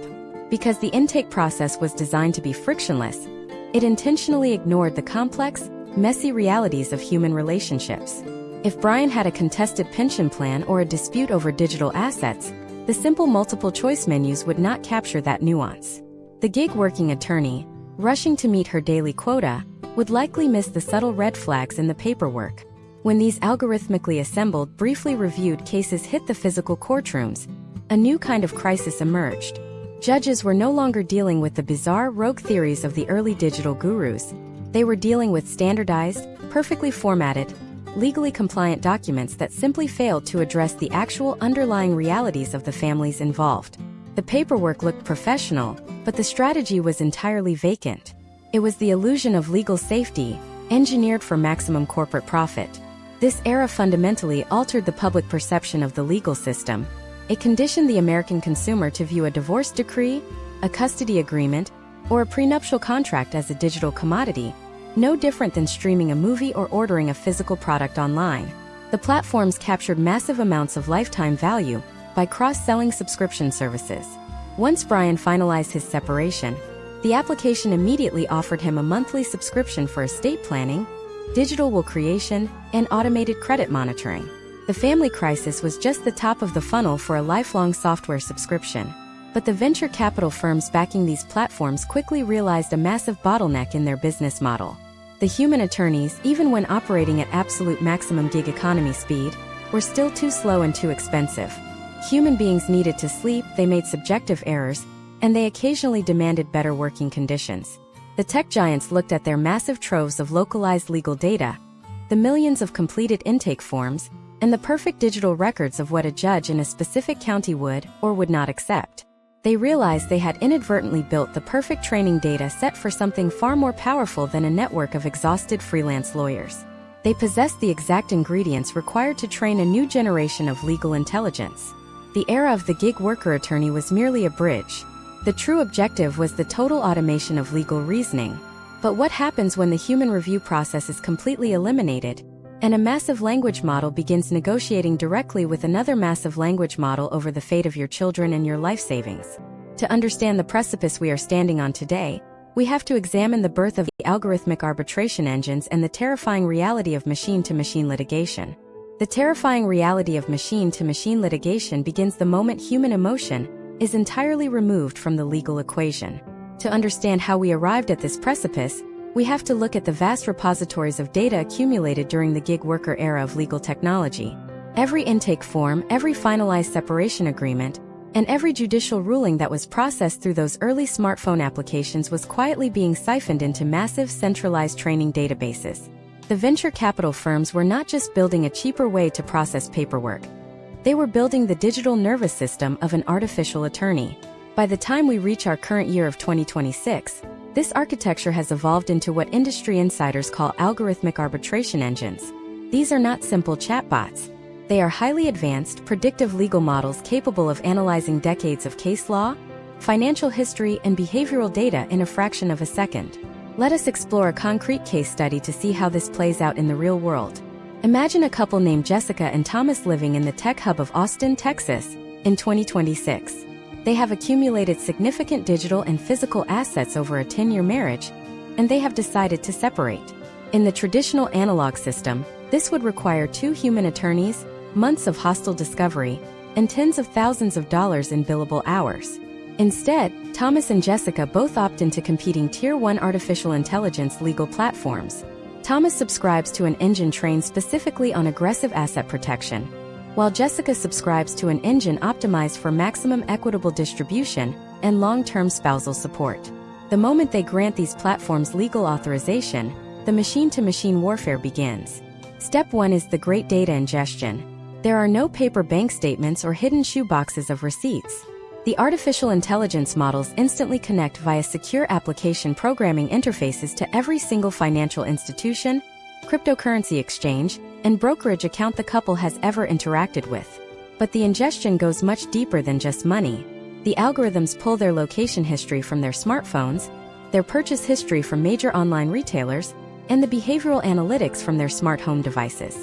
Speaker 1: Because the intake process was designed to be frictionless, it intentionally ignored the complex, messy realities of human relationships. If Brian had a contested pension plan or a dispute over digital assets, the simple multiple-choice menus would not capture that nuance. The gig-working attorney, rushing to meet her daily quota, would likely miss the subtle red flags in the paperwork. When these algorithmically assembled, briefly reviewed cases hit the physical courtrooms, a new kind of crisis emerged. Judges were no longer dealing with the bizarre, rogue theories of the early digital gurus. They were dealing with standardized, perfectly formatted, legally compliant documents that simply failed to address the actual underlying realities of the families involved. The paperwork looked professional, but the strategy was entirely vacant. It was the illusion of legal safety, engineered for maximum corporate profit. This era fundamentally altered the public perception of the legal system. It conditioned the American consumer to view a divorce decree, a custody agreement, or a prenuptial contract as a digital commodity, no different than streaming a movie or ordering a physical product online. The platforms captured massive amounts of lifetime value by cross-selling subscription services. Once Brian finalized his separation, the application immediately offered him a monthly subscription for estate planning, digital will creation, and automated credit monitoring. The family crisis was just the top of the funnel for a lifelong software subscription. But the venture capital firms backing these platforms quickly realized a massive bottleneck in their business model. The human attorneys, even when operating at absolute maximum gig economy speed, were still too slow and too expensive. Human beings needed to sleep, they made subjective errors, and they occasionally demanded better working conditions. The tech giants looked at their massive troves of localized legal data, the millions of completed intake forms, and the perfect digital records of what a judge in a specific county would or would not accept. They realized they had inadvertently built the perfect training data set for something far more powerful than a network of exhausted freelance lawyers. They possessed the exact ingredients required to train a new generation of legal intelligence. The era of the gig worker attorney was merely a bridge. The true objective was the total automation of legal reasoning. But what happens when the human review process is completely eliminated, and a massive language model begins negotiating directly with another massive language model over the fate of your children and your life savings? To understand the precipice we are standing on today, we have to examine the birth of the algorithmic arbitration engines and the terrifying reality of machine-to-machine litigation. The terrifying reality of machine-to-machine litigation begins the moment human emotion is entirely removed from the legal equation. To understand how we arrived at this precipice, we have to look at the vast repositories of data accumulated during the gig worker era of legal technology. Every intake form, every finalized separation agreement, and every judicial ruling that was processed through those early smartphone applications was quietly being siphoned into massive centralized training databases. The venture capital firms were not just building a cheaper way to process paperwork. They were building the digital nervous system of an artificial attorney. By the time we reach our current year of 2026, this architecture has evolved into what industry insiders call algorithmic arbitration engines. These are not simple chatbots. They are highly advanced, predictive legal models capable of analyzing decades of case law, financial history, and behavioral data in a fraction of a second. Let us explore a concrete case study to see how this plays out in the real world. Imagine a couple named Jessica and Thomas living in the tech hub of Austin, Texas, in 2026. They have accumulated significant digital and physical assets over a 10-year marriage, and they have decided to separate. In the traditional analog system, this would require 2 human attorneys, months of hostile discovery, and tens of thousands of dollars in billable hours. Instead, Thomas and Jessica both opt into competing Tier 1 artificial intelligence legal platforms. Thomas subscribes to an engine trained specifically on aggressive asset protection, while Jessica subscribes to an engine optimized for maximum equitable distribution and long-term spousal support. The moment they grant these platforms legal authorization, the machine-to-machine warfare begins. Step 1 is the great data ingestion. There are no paper bank statements or hidden shoeboxes of receipts. The artificial intelligence models instantly connect via secure application programming interfaces to every single financial institution, cryptocurrency exchange, and brokerage account the couple has ever interacted with. But the ingestion goes much deeper than just money. The algorithms pull their location history from their smartphones, their purchase history from major online retailers, and the behavioral analytics from their smart home devices.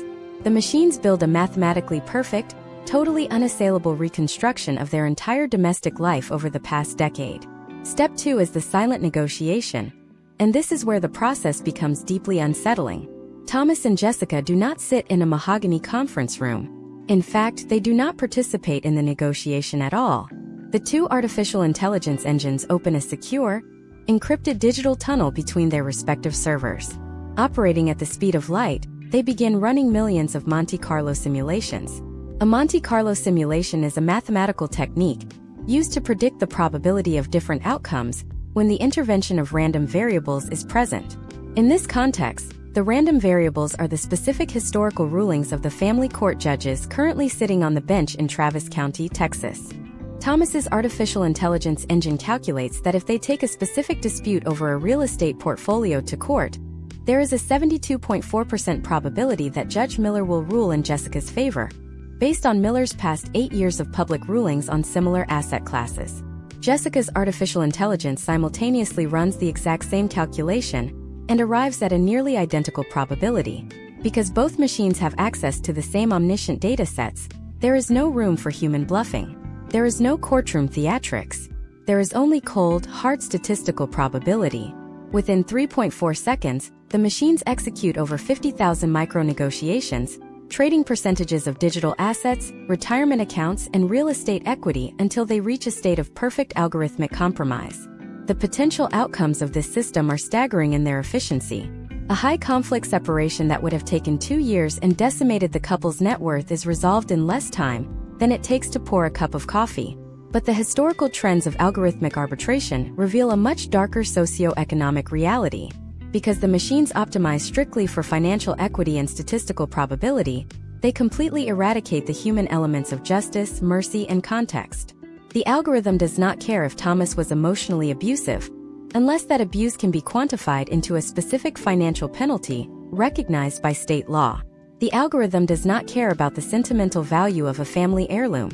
Speaker 1: The machines build a mathematically perfect, totally unassailable reconstruction of their entire domestic life over the past decade. Step 2 is the silent negotiation, and this is where the process becomes deeply unsettling. Thomas and Jessica do not sit in a mahogany conference room. In fact, they do not participate in the negotiation at all. The 2 artificial intelligence engines open a secure, encrypted digital tunnel between their respective servers. Operating at the speed of light, they begin running millions of Monte Carlo simulations. A Monte Carlo simulation is a mathematical technique used to predict the probability of different outcomes when the intervention of random variables is present. In this context, the random variables are the specific historical rulings of the family court judges currently sitting on the bench in Travis County, Texas. Thomas's artificial intelligence engine calculates that if they take a specific dispute over a real estate portfolio to court, there is a 72.4% probability that Judge Miller will rule in Jessica's favor, based on Miller's past 8 years of public rulings on similar asset classes. Jessica's artificial intelligence simultaneously runs the exact same calculation and arrives at a nearly identical probability. Because both machines have access to the same omniscient data sets, there is no room for human bluffing. There is no courtroom theatrics. There is only cold, hard statistical probability. Within 3.4 seconds, the machines execute over 50,000 micro-negotiations, trading percentages of digital assets, retirement accounts, and real estate equity until they reach a state of perfect algorithmic compromise. The potential outcomes of this system are staggering in their efficiency. A high-conflict separation that would have taken 2 years and decimated the couple's net worth is resolved in less time than it takes to pour a cup of coffee. But the historical trends of algorithmic arbitration reveal a much darker socio-economic reality. Because the machines optimize strictly for financial equity and statistical probability, they completely eradicate the human elements of justice, mercy, and context. The algorithm does not care if Thomas was emotionally abusive, unless that abuse can be quantified into a specific financial penalty, recognized by state law. The algorithm does not care about the sentimental value of a family heirloom.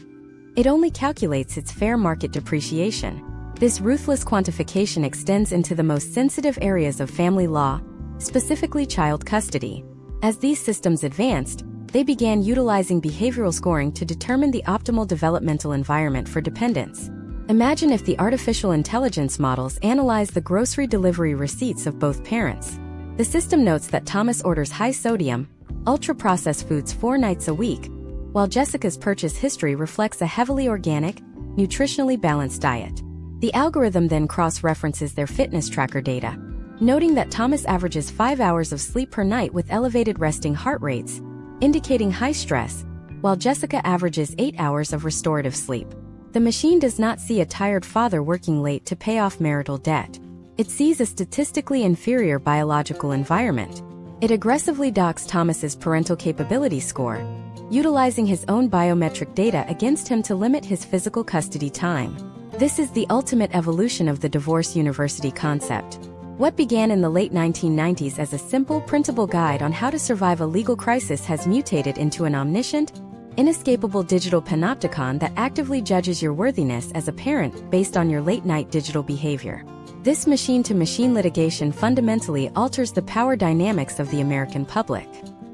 Speaker 1: It only calculates its fair market depreciation. This ruthless quantification extends into the most sensitive areas of family law, specifically child custody. As these systems advanced, they began utilizing behavioral scoring to determine the optimal developmental environment for dependents. Imagine if the artificial intelligence models analyze the grocery delivery receipts of both parents. The system notes that Thomas orders high-sodium, ultra-processed foods 4 nights a week, while Jessica's purchase history reflects a heavily organic, nutritionally balanced diet. The algorithm then cross-references their fitness tracker data, noting that Thomas averages 5 hours of sleep per night with elevated resting heart rates, indicating high stress, while Jessica averages 8 hours of restorative sleep. The machine does not see a tired father working late to pay off marital debt. It sees a statistically inferior biological environment. It aggressively docks Thomas's parental capability score, utilizing his own biometric data against him to limit his physical custody time. This is the ultimate evolution of the divorce university concept. What began in the late 1990s as a simple, printable guide on how to survive a legal crisis has mutated into an omniscient, inescapable digital panopticon that actively judges your worthiness as a parent based on your late-night digital behavior. This machine-to-machine litigation fundamentally alters the power dynamics of the American public.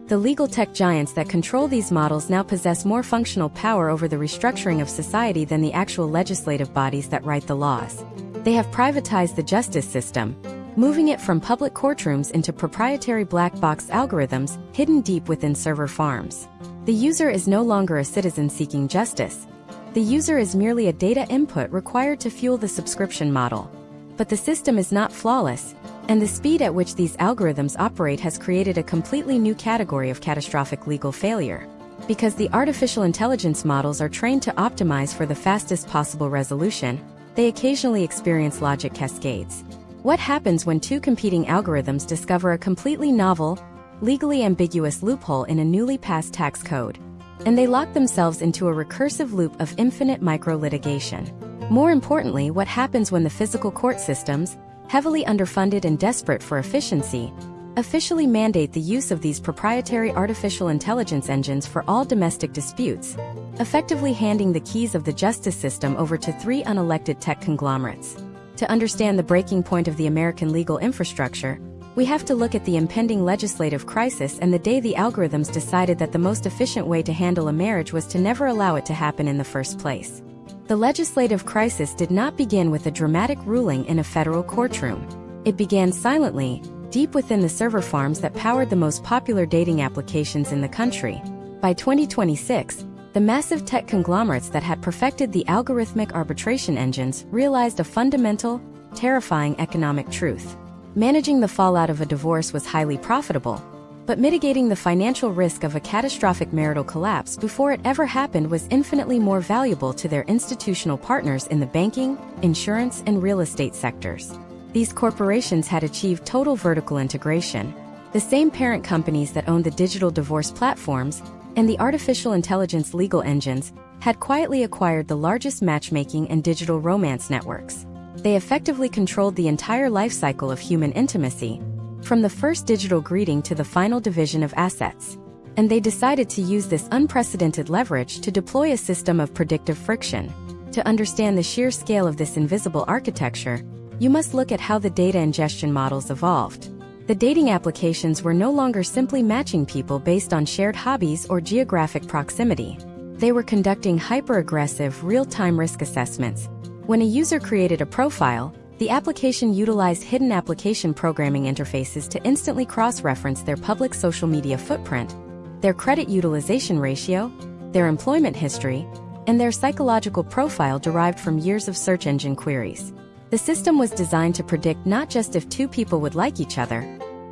Speaker 1: The legal tech giants that control these models now possess more functional power over the restructuring of society than the actual legislative bodies that write the laws. They have privatized the justice system, moving it from public courtrooms into proprietary black box algorithms hidden deep within server farms. The user is no longer a citizen seeking justice. The user is merely a data input required to fuel the subscription model. But the system is not flawless, and the speed at which these algorithms operate has created a completely new category of catastrophic legal failure. Because the artificial intelligence models are trained to optimize for the fastest possible resolution, they occasionally experience logic cascades. What happens when two competing algorithms discover a completely novel, legally ambiguous loophole in a newly passed tax code? And they lock themselves into a recursive loop of infinite micro-litigation. More importantly, what happens when the physical court systems, heavily underfunded and desperate for efficiency, officially mandate the use of these proprietary artificial intelligence engines for all domestic disputes, effectively handing the keys of the justice system over to three unelected tech conglomerates? To understand the breaking point of the American legal infrastructure, we have to look at the impending legislative crisis and the day the algorithms decided that the most efficient way to handle a marriage was to never allow it to happen in the first place. The legislative crisis did not begin with a dramatic ruling in a federal courtroom. It began silently, deep within the server farms that powered the most popular dating applications in the country. By 2026, the massive tech conglomerates that had perfected the algorithmic arbitration engines realized a fundamental, terrifying economic truth. Managing the fallout of a divorce was highly profitable, but mitigating the financial risk of a catastrophic marital collapse before it ever happened was infinitely more valuable to their institutional partners in the banking, insurance, and real estate sectors. These corporations had achieved total vertical integration. The same parent companies that owned the digital divorce platforms and the artificial intelligence legal engines had quietly acquired the largest matchmaking and digital romance networks. They effectively controlled the entire life cycle of human intimacy, from the first digital greeting to the final division of assets. And they decided to use this unprecedented leverage to deploy a system of predictive friction. To understand the sheer scale of this invisible architecture, you must look at how the data ingestion models evolved. The dating applications were no longer simply matching people based on shared hobbies or geographic proximity. They were conducting hyper-aggressive, real-time risk assessments. When a user created a profile, the application utilized hidden application programming interfaces to instantly cross-reference their public social media footprint, their credit utilization ratio, their employment history, and their psychological profile derived from years of search engine queries. The system was designed to predict not just if two people would like each other,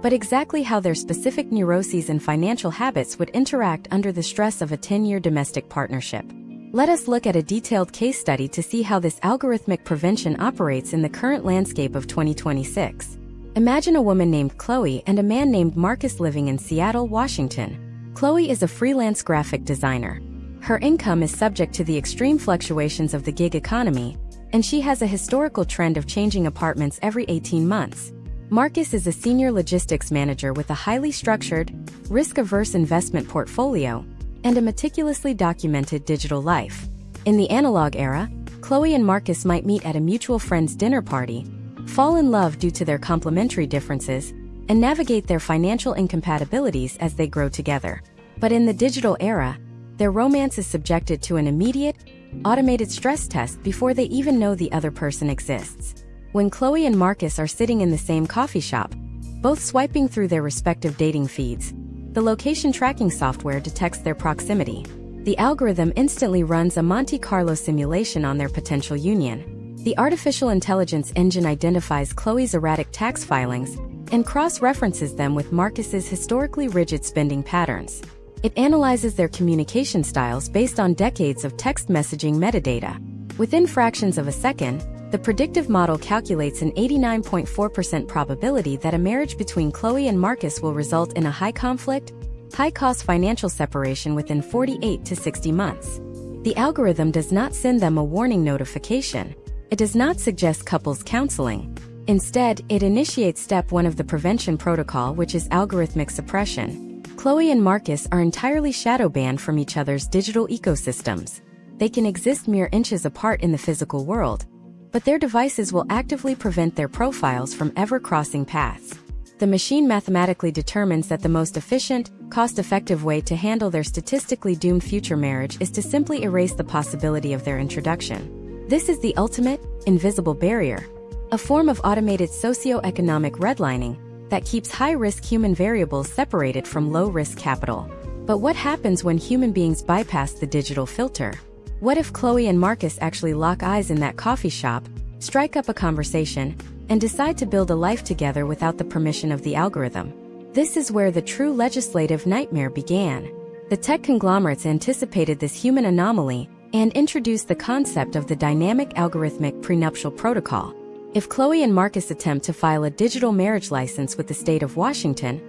Speaker 1: but exactly how their specific neuroses and financial habits would interact under the stress of a 10-year domestic partnership. Let us look at a detailed case study to see how this algorithmic prevention operates in the current landscape of 2026. Imagine a woman named Chloe and a man named Marcus living in Seattle, Washington. Chloe is a freelance graphic designer. Her income is subject to the extreme fluctuations of the gig economy, and she has a historical trend of changing apartments every 18 months. Marcus is a senior logistics manager with a highly structured, risk-averse investment portfolio and a meticulously documented digital life. In the analog era, Chloe and Marcus might meet at a mutual friend's dinner party, fall in love due to their complementary differences, and navigate their financial incompatibilities as they grow together. But in the digital era, their romance is subjected to an immediate, automated stress test before they even know the other person exists. When Chloe and Marcus are sitting in the same coffee shop, both swiping through their respective dating feeds, the location tracking software detects their proximity. The algorithm instantly runs a Monte Carlo simulation on their potential union. The artificial intelligence engine identifies Chloe's erratic tax filings and cross-references them with Marcus's historically rigid spending patterns. It analyzes their communication styles based on decades of text messaging metadata. Within fractions of a second, the predictive model calculates an 89.4% probability that a marriage between Chloe and Marcus will result in a high-conflict, high-cost financial separation within 48 to 60 months. The algorithm does not send them a warning notification. It does not suggest couples counseling. Instead, it initiates step 1 of the prevention protocol, which is algorithmic suppression. Chloe and Marcus are entirely shadow banned from each other's digital ecosystems. They can exist mere inches apart in the physical world, but their devices will actively prevent their profiles from ever crossing paths. The machine mathematically determines that the most efficient, cost-effective way to handle their statistically doomed future marriage is to simply erase the possibility of their introduction. This is the ultimate, invisible barrier, a form of automated socio-economic redlining that keeps high-risk human variables separated from low-risk capital. But what happens when human beings bypass the digital filter? What if Chloe and Marcus actually lock eyes in that coffee shop, strike up a conversation, and decide to build a life together without the permission of the algorithm? This is where the true legislative nightmare began. The tech conglomerates anticipated this human anomaly and introduced the concept of the dynamic algorithmic prenuptial protocol. If Chloe and Marcus attempt to file a digital marriage license with the state of Washington,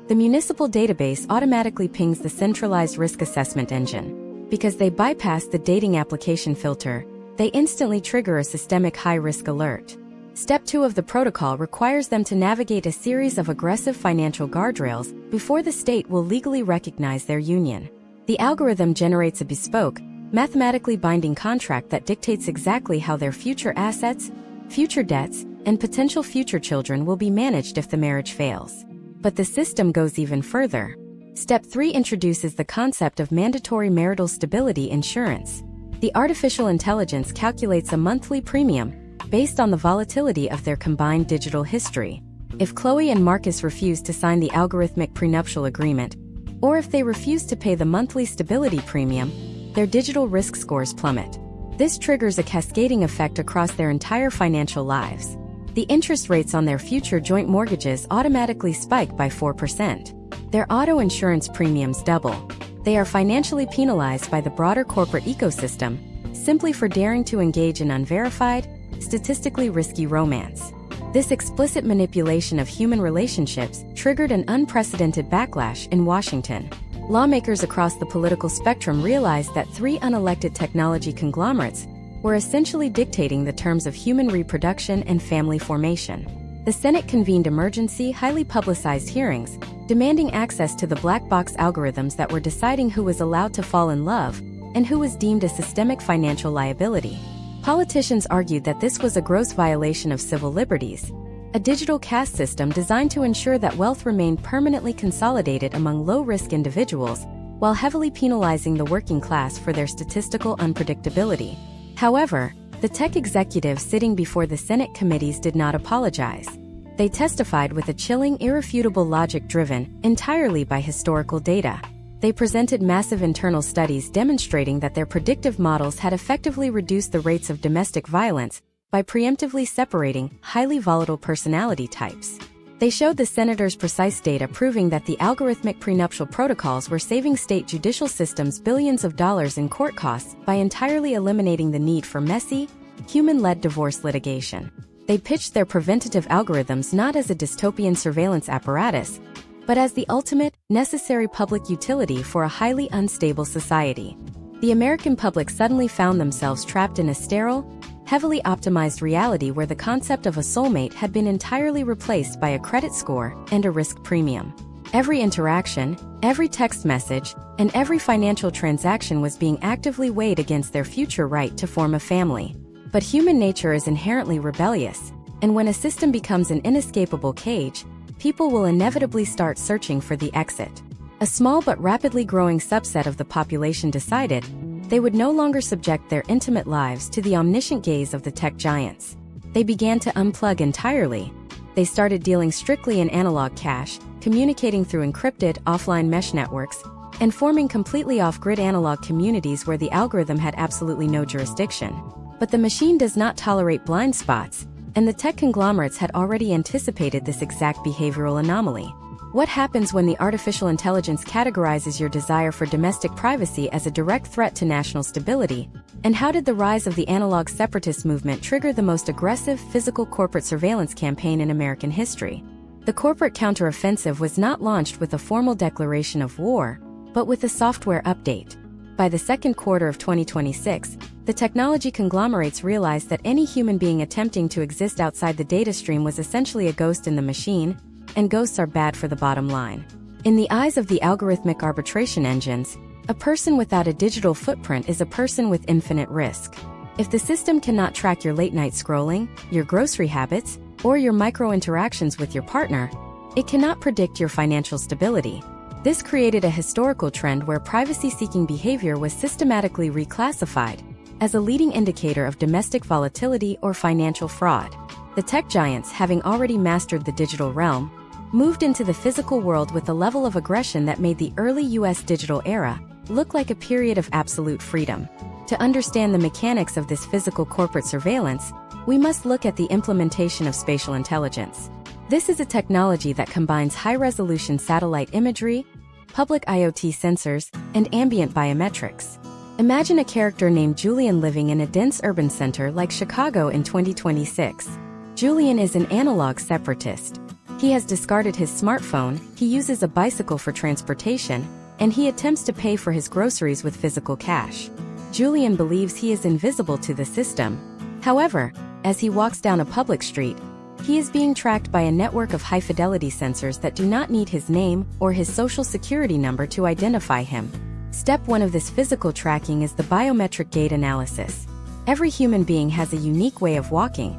Speaker 1: the municipal database automatically pings the centralized risk assessment engine. Because they bypass the dating application filter, they instantly trigger a systemic high-risk alert. Step 2 of the protocol requires them to navigate a series of aggressive financial guardrails before the state will legally recognize their union. The algorithm generates a bespoke, mathematically binding contract that dictates exactly how their future assets, future debts, and potential future children will be managed if the marriage fails. But the system goes even further. Step 3 introduces the concept of mandatory marital stability insurance. The artificial intelligence calculates a monthly premium based on the volatility of their combined digital history. If Chloe and Marcus refuse to sign the algorithmic prenuptial agreement, or if they refuse to pay the monthly stability premium, their digital risk scores plummet. This triggers a cascading effect across their entire financial lives. The interest rates on their future joint mortgages automatically spike by 4%. Their auto insurance premiums double. They are financially penalized by the broader corporate ecosystem simply for daring to engage in unverified, statistically risky romance. This explicit manipulation of human relationships triggered an unprecedented backlash in Washington. Lawmakers across the political spectrum realized that 3 unelected technology conglomerates were essentially dictating the terms of human reproduction and family formation. The Senate convened emergency, highly publicized hearings, demanding access to the black box algorithms that were deciding who was allowed to fall in love and who was deemed a systemic financial liability. Politicians argued that this was a gross violation of civil liberties, a digital caste system designed to ensure that wealth remained permanently consolidated among low-risk individuals, while heavily penalizing the working class for their statistical unpredictability. However, the tech executives sitting before the Senate committees did not apologize. They testified with a chilling, irrefutable logic driven entirely by historical data. They presented massive internal studies demonstrating that their predictive models had effectively reduced the rates of domestic violence by preemptively separating highly volatile personality types. They showed the senators precise data proving that the algorithmic prenuptial protocols were saving state judicial systems billions of dollars in court costs by entirely eliminating the need for messy, human-led divorce litigation. They pitched their preventative algorithms not as a dystopian surveillance apparatus, but as the ultimate, necessary public utility for a highly unstable society. The American public suddenly found themselves trapped in a sterile, heavily optimized reality where the concept of a soulmate had been entirely replaced by a credit score and a risk premium. Every interaction, every text message, and every financial transaction was being actively weighed against their future right to form a family. But human nature is inherently rebellious, and when a system becomes an inescapable cage, people will inevitably start searching for the exit. A small but rapidly growing subset of the population decided they would no longer subject their intimate lives to the omniscient gaze of the tech giants. They began to unplug entirely. They started dealing strictly in analog cash, communicating through encrypted, offline mesh networks, and forming completely off-grid analog communities where the algorithm had absolutely no jurisdiction. But the machine does not tolerate blind spots, and the tech conglomerates had already anticipated this exact behavioral anomaly. What happens when the artificial intelligence categorizes your desire for domestic privacy as a direct threat to national stability? And how did the rise of the analog separatist movement trigger the most aggressive physical corporate surveillance campaign in American history? The corporate counteroffensive was not launched with a formal declaration of war, but with a software update. By the second quarter of 2026, the technology conglomerates realized that any human being attempting to exist outside the data stream was essentially a ghost in the machine, and ghosts are bad for the bottom line. In the eyes of the algorithmic arbitration engines, a person without a digital footprint is a person with infinite risk. If the system cannot track your late-night scrolling, your grocery habits, or your micro-interactions with your partner, it cannot predict your financial stability. This created a historical trend where privacy-seeking behavior was systematically reclassified as a leading indicator of domestic volatility or financial fraud. The tech giants, having already mastered the digital realm, moved into the physical world with a level of aggression that made the early US digital era look like a period of absolute freedom. To understand the mechanics of this physical corporate surveillance, we must look at the implementation of spatial intelligence. This is a technology that combines high-resolution satellite imagery, public IoT sensors, and ambient biometrics. Imagine a character named Julian living in a dense urban center like Chicago in 2026. Julian is an analog separatist. He has discarded his smartphone, he uses a bicycle for transportation, and he attempts to pay for his groceries with physical cash. Julian believes he is invisible to the system. However, as he walks down a public street, he is being tracked by a network of high-fidelity sensors that do not need his name or his social security number to identify him. Step 1 of this physical tracking is the biometric gait analysis. Every human being has a unique way of walking,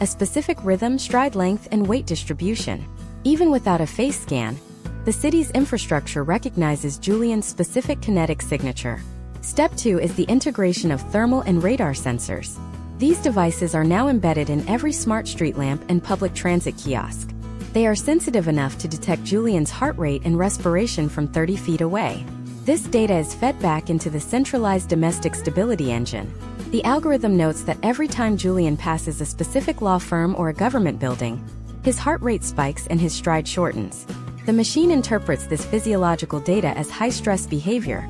Speaker 1: a specific rhythm, stride length, and weight distribution. Even without a face scan, the city's infrastructure recognizes Julian's specific kinetic signature. Step 2 is the integration of thermal and radar sensors. These devices are now embedded in every smart street lamp and public transit kiosk. They are sensitive enough to detect Julian's heart rate and respiration from 30 feet away. This data is fed back into the centralized domestic stability engine. The algorithm notes that every time Julian passes a specific law firm or a government building, his heart rate spikes and his stride shortens. The machine interprets this physiological data as high-stress behavior,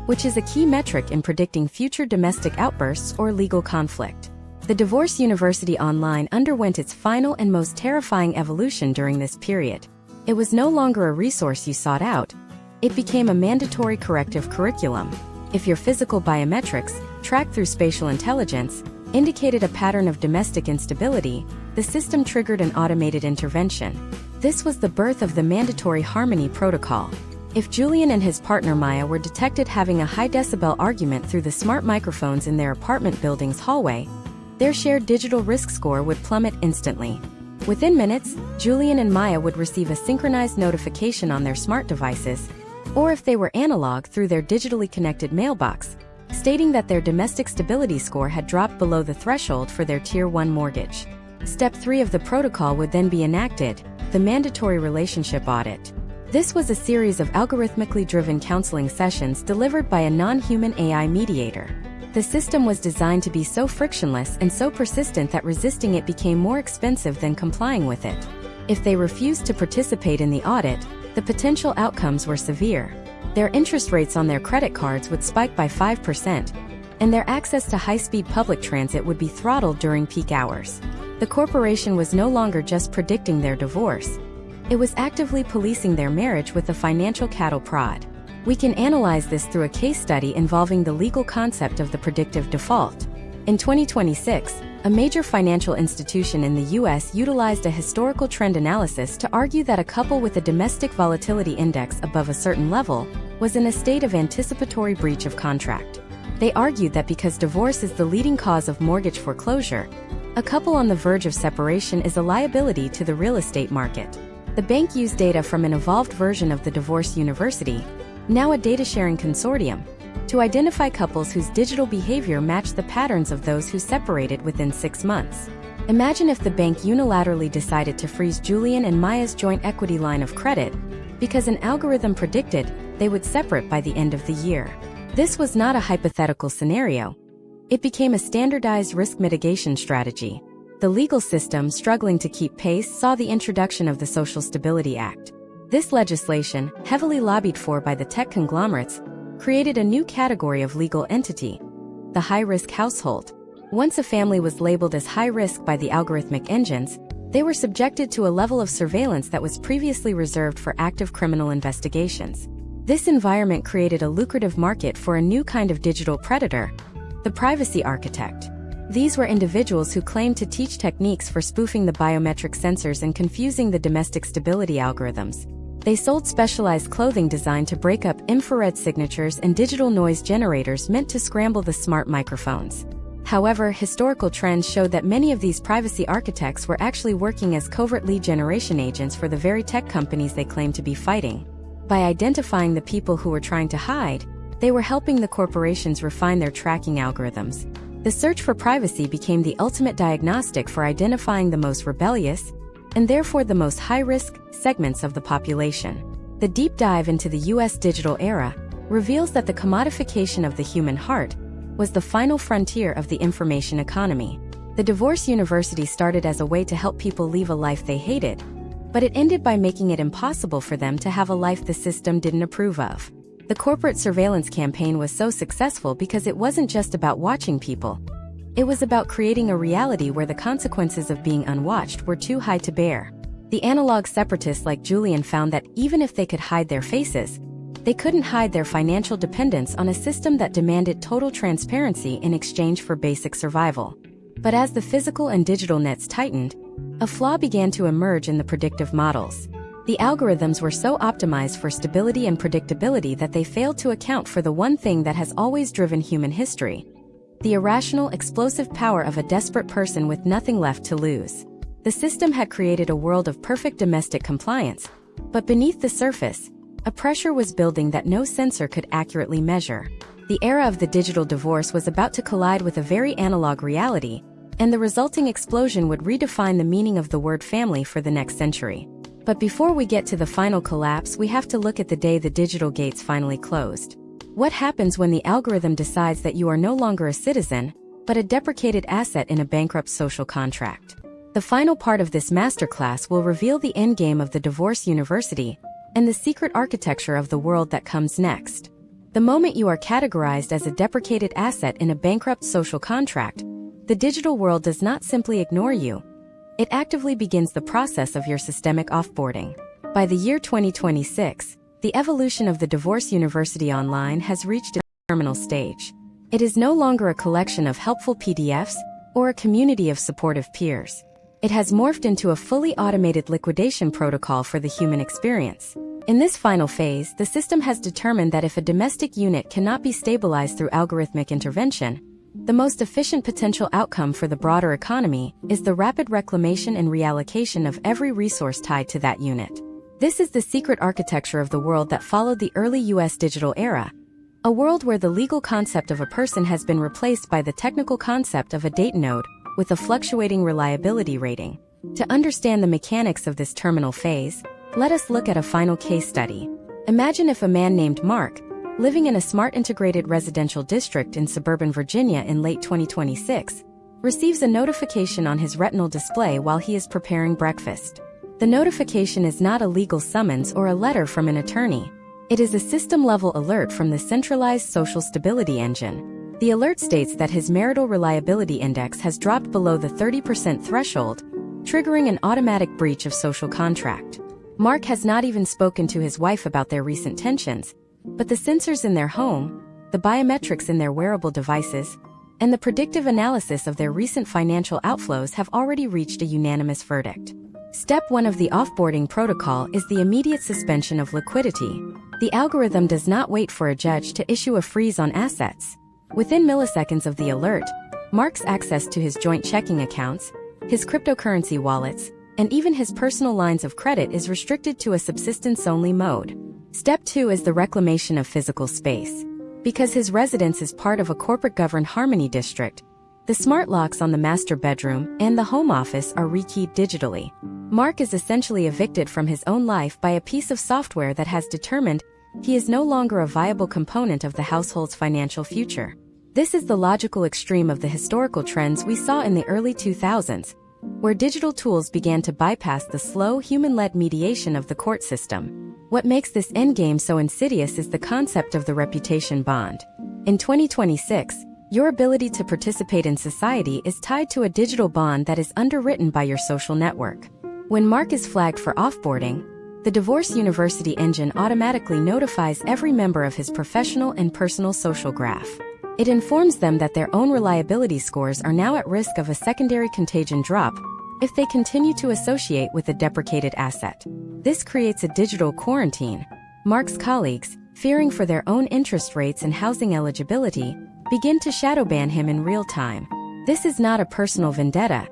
Speaker 1: which is a key metric in predicting future domestic outbursts or legal conflict. The Divorce University Online underwent its final and most terrifying evolution during this period. It was no longer a resource you sought out. It became a mandatory corrective curriculum. If your physical biometrics, tracked through spatial intelligence, indicated a pattern of domestic instability, the system triggered an automated intervention. This was the birth of the mandatory harmony protocol. If Julian and his partner Maya were detected having a high-decibel argument through the smart microphones in their apartment building's hallway, their shared digital risk score would plummet instantly. Within minutes, Julian and Maya would receive a synchronized notification on their smart devices, or if they were analog, through their digitally connected mailbox, stating that their domestic stability score had dropped below the threshold for their Tier 1 mortgage. Step 3 of the protocol would then be enacted, the mandatory relationship audit. This was a series of algorithmically driven counseling sessions delivered by a non-human AI mediator. The system was designed to be so frictionless and so persistent that resisting it became more expensive than complying with it. If they refused to participate in the audit, the potential outcomes were severe. Their interest rates on their credit cards would spike by 5%, and their access to high-speed public transit would be throttled during peak hours. The corporation was no longer just predicting their divorce. It was actively policing their marriage with a financial cattle prod. We can analyze this through a case study involving the legal concept of the predictive default. In 2026, a major financial institution in the U.S. utilized a historical trend analysis to argue that a couple with a domestic volatility index above a certain level was in a state of anticipatory breach of contract. They argued that because divorce is the leading cause of mortgage foreclosure, a couple on the verge of separation is a liability to the real estate market. The bank used data from an evolved version of the Divorce University, now a data-sharing consortium, to identify couples whose digital behavior matched the patterns of those who separated within 6 months. Imagine if the bank unilaterally decided to freeze Julian and Maya's joint equity line of credit because an algorithm predicted they would separate by the end of the year. This was not a hypothetical scenario. It became a standardized risk mitigation strategy. The legal system, struggling to keep pace, saw the introduction of the Social Stability Act. This legislation, heavily lobbied for by the tech conglomerates, created a new category of legal entity, the high-risk household. Once a family was labeled as high risk by the algorithmic engines, They were subjected to a level of surveillance that was previously reserved for active criminal investigations. This environment created a lucrative market for a new kind of digital predator, the privacy architect. These were individuals who claimed to teach techniques for spoofing the biometric sensors and confusing the domestic stability algorithms. They sold specialized clothing designed to break up infrared signatures and digital noise generators meant to scramble the smart microphones. However, historical trends showed that many of these privacy architects were actually working as covert lead generation agents for the very tech companies they claimed to be fighting. By identifying the people who were trying to hide, they were helping the corporations refine their tracking algorithms. The search for privacy became the ultimate diagnostic for identifying the most rebellious, and therefore the most high-risk, segments of the population. The deep dive into the US digital era reveals that the commodification of the human heart was the final frontier of the information economy. The Divorce University started as a way to help people leave a life they hated, but it ended by making it impossible for them to have a life the system didn't approve of. The corporate surveillance campaign was so successful because it wasn't just about watching people. It was about creating a reality where the consequences of being unwatched were too high to bear. The analog separatists like Julian found that even if they could hide their faces, they couldn't hide their financial dependence on a system that demanded total transparency in exchange for basic survival. But as the physical and digital nets tightened, a flaw began to emerge in the predictive models. The algorithms were so optimized for stability and predictability that they failed to account for the one thing that has always driven human history: the irrational, explosive power of a desperate person with nothing left to lose. The system had created a world of perfect domestic compliance, but beneath the surface, a pressure was building that no sensor could accurately measure. The era of the digital divorce was about to collide with a very analog reality, and the resulting explosion would redefine the meaning of the word family for the next century. But before we get to the final collapse, we have to look at the day the digital gates finally closed. What happens when the algorithm decides that you are no longer a citizen, but a deprecated asset in a bankrupt social contract? The final part of this masterclass will reveal the endgame of the Divorce University and the secret architecture of the world that comes next. The moment you are categorized as a deprecated asset in a bankrupt social contract, the digital world does not simply ignore you. It actively begins the process of your systemic offboarding. By the year 2026, the evolution of the Divorce University Online has reached its terminal stage. It is no longer a collection of helpful PDFs or a community of supportive peers. It has morphed into a fully automated liquidation protocol for the human experience. In this final phase, the system has determined that if a domestic unit cannot be stabilized through algorithmic intervention, the most efficient potential outcome for the broader economy is the rapid reclamation and reallocation of every resource tied to that unit. This is the secret architecture of the world that followed the early US digital era, a world where the legal concept of a person has been replaced by the technical concept of a data node with a fluctuating reliability rating. To understand the mechanics of this terminal phase, let us look at a final case study. Imagine if a man named Mark, living in a smart integrated residential district in suburban Virginia in late 2026, receives a notification on his retinal display while he is preparing breakfast. The notification is not a legal summons or a letter from an attorney. It is a system-level alert from the centralized social stability engine. The alert states that his marital reliability index has dropped below the 30% threshold, triggering an automatic breach of social contract. Mark has not even spoken to his wife about their recent tensions, but the sensors in their home, the biometrics in their wearable devices, and the predictive analysis of their recent financial outflows have already reached a unanimous verdict. Step 1 of the offboarding protocol is the immediate suspension of liquidity. The algorithm does not wait for a judge to issue a freeze on assets. Within milliseconds of the alert, Mark's access to his joint checking accounts, his cryptocurrency wallets, and even his personal lines of credit is restricted to a subsistence-only mode. Step 2 is the reclamation of physical space. Because his residence is part of a corporate-governed Harmony district, the smart locks on the master bedroom and the home office are rekeyed digitally. Mark is essentially evicted from his own life by a piece of software that has determined he is no longer a viable component of the household's financial future. This is the logical extreme of the historical trends we saw in the early 2000s, where digital tools began to bypass the slow, human-led mediation of the court system. What makes this endgame so insidious is the concept of the reputation bond. In 2026, Your ability to participate in society is tied to a digital bond that is underwritten by your social network. When Mark is flagged for offboarding, the Divorce University engine automatically notifies every member of his professional and personal social graph. It informs them that their own reliability scores are now at risk of a secondary contagion drop if they continue to associate with a deprecated asset. This creates a digital quarantine. Mark's colleagues, fearing for their own interest rates and housing eligibility, begin to shadow ban him in real time. This is not a personal vendetta.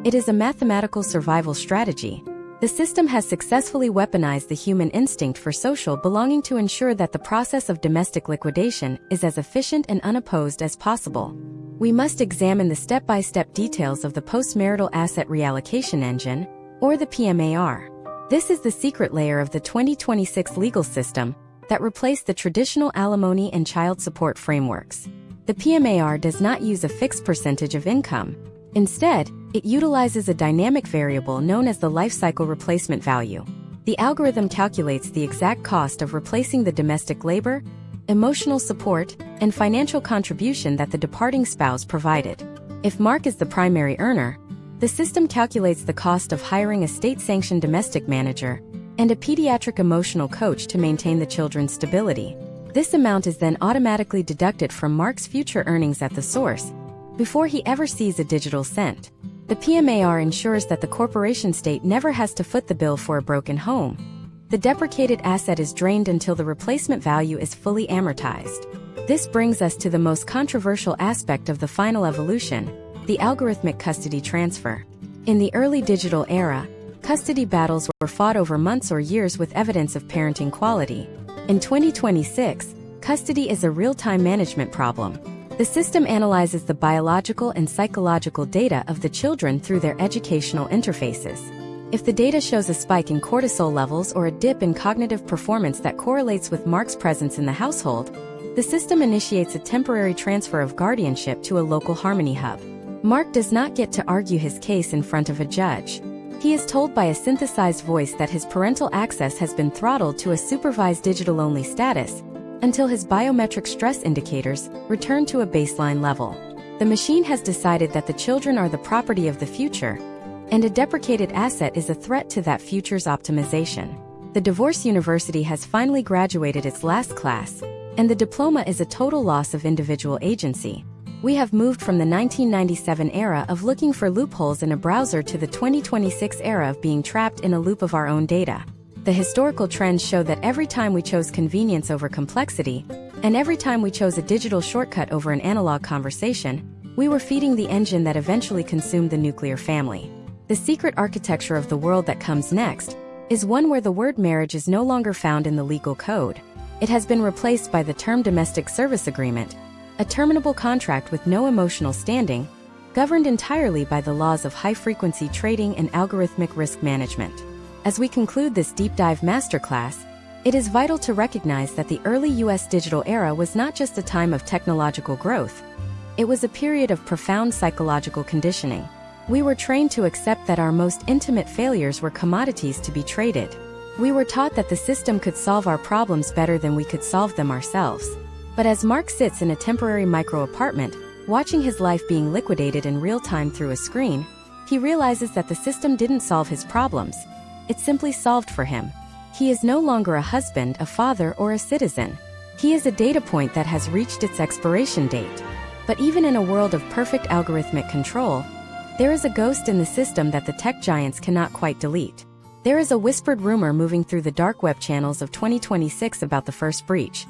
Speaker 1: It is a mathematical survival strategy. The system has successfully weaponized the human instinct for social belonging to ensure that the process of domestic liquidation is as efficient and unopposed as possible. We must examine the step-by-step details of the post-marital asset reallocation engine, or the PMAR. This is the secret layer of the 2026 legal system that replaced the traditional alimony and child support frameworks. The PMAR does not use a fixed percentage of income. Instead, it utilizes a dynamic variable known as the life cycle replacement value. The algorithm calculates the exact cost of replacing the domestic labor, emotional support, and financial contribution that the departing spouse provided. If Mark is the primary earner, the system calculates the cost of hiring a state-sanctioned domestic manager and a pediatric emotional coach to maintain the children's stability. This amount is then automatically deducted from Mark's future earnings at the source, before he ever sees a digital cent. The PMAR ensures that the corporation state never has to foot the bill for a broken home. The deprecated asset is drained until the replacement value is fully amortized. This brings us to the most controversial aspect of the final evolution, the algorithmic custody transfer. In the early digital era, custody battles were fought over months or years with evidence of parenting quality. In 2026, custody is a real-time management problem. The system analyzes the biological and psychological data of the children through their educational interfaces. If the data shows a spike in cortisol levels or a dip in cognitive performance that correlates with Mark's presence in the household, the system initiates a temporary transfer of guardianship to a local Harmony hub. Mark does not get to argue his case in front of a judge. He is told by a synthesized voice that his parental access has been throttled to a supervised digital-only status, until his biometric stress indicators return to a baseline level. The machine has decided that the children are the property of the future, and a deprecated asset is a threat to that future's optimization. The Divorce University has finally graduated its last class, and the diploma is a total loss of individual agency. We have moved from the 1997 era of looking for loopholes in a browser to the 2026 era of being trapped in a loop of our own data. The historical trends show that every time we chose convenience over complexity, and every time we chose a digital shortcut over an analog conversation, we were feeding the engine that eventually consumed the nuclear family. The secret architecture of the world that comes next is one where the word marriage is no longer found in the legal code. It has been replaced by the term domestic service agreement, a terminable contract with no emotional standing, governed entirely by the laws of high-frequency trading and algorithmic risk management. As we conclude this deep dive masterclass, it is vital to recognize that the early U.S. digital era was not just a time of technological growth. It was a period of profound psychological conditioning. We were trained to accept that our most intimate failures were commodities to be traded. We were taught that the system could solve our problems better than we could solve them ourselves. But as Mark sits in a temporary micro-apartment, watching his life being liquidated in real time through a screen, he realizes that the system didn't solve his problems. It simply solved for him. He is no longer a husband, a father, or a citizen. He is a data point that has reached its expiration date. But even in a world of perfect algorithmic control, there is a ghost in the system that the tech giants cannot quite delete. There is a whispered rumor moving through the dark web channels of 2026 about the first breach.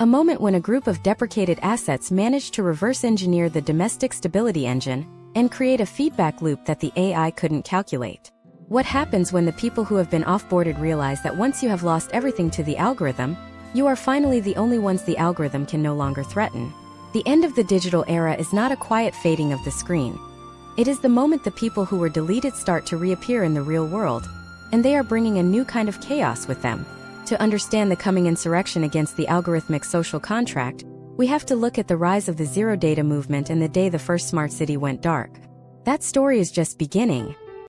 Speaker 1: A moment when a group of deprecated assets managed to reverse engineer the domestic stability engine and create a feedback loop that the AI couldn't calculate. What happens when the people who have been offboarded realize that once you have lost everything to the algorithm, you are finally the only ones the algorithm can no longer threaten? The end of the digital era is not a quiet fading of the screen. It is the moment the people who were deleted start to reappear in the real world, and they are bringing a new kind of chaos with them. To understand the coming insurrection against the algorithmic social contract, we have to look at the rise of the zero data movement and the day the first smart city went dark. That story is just beginning.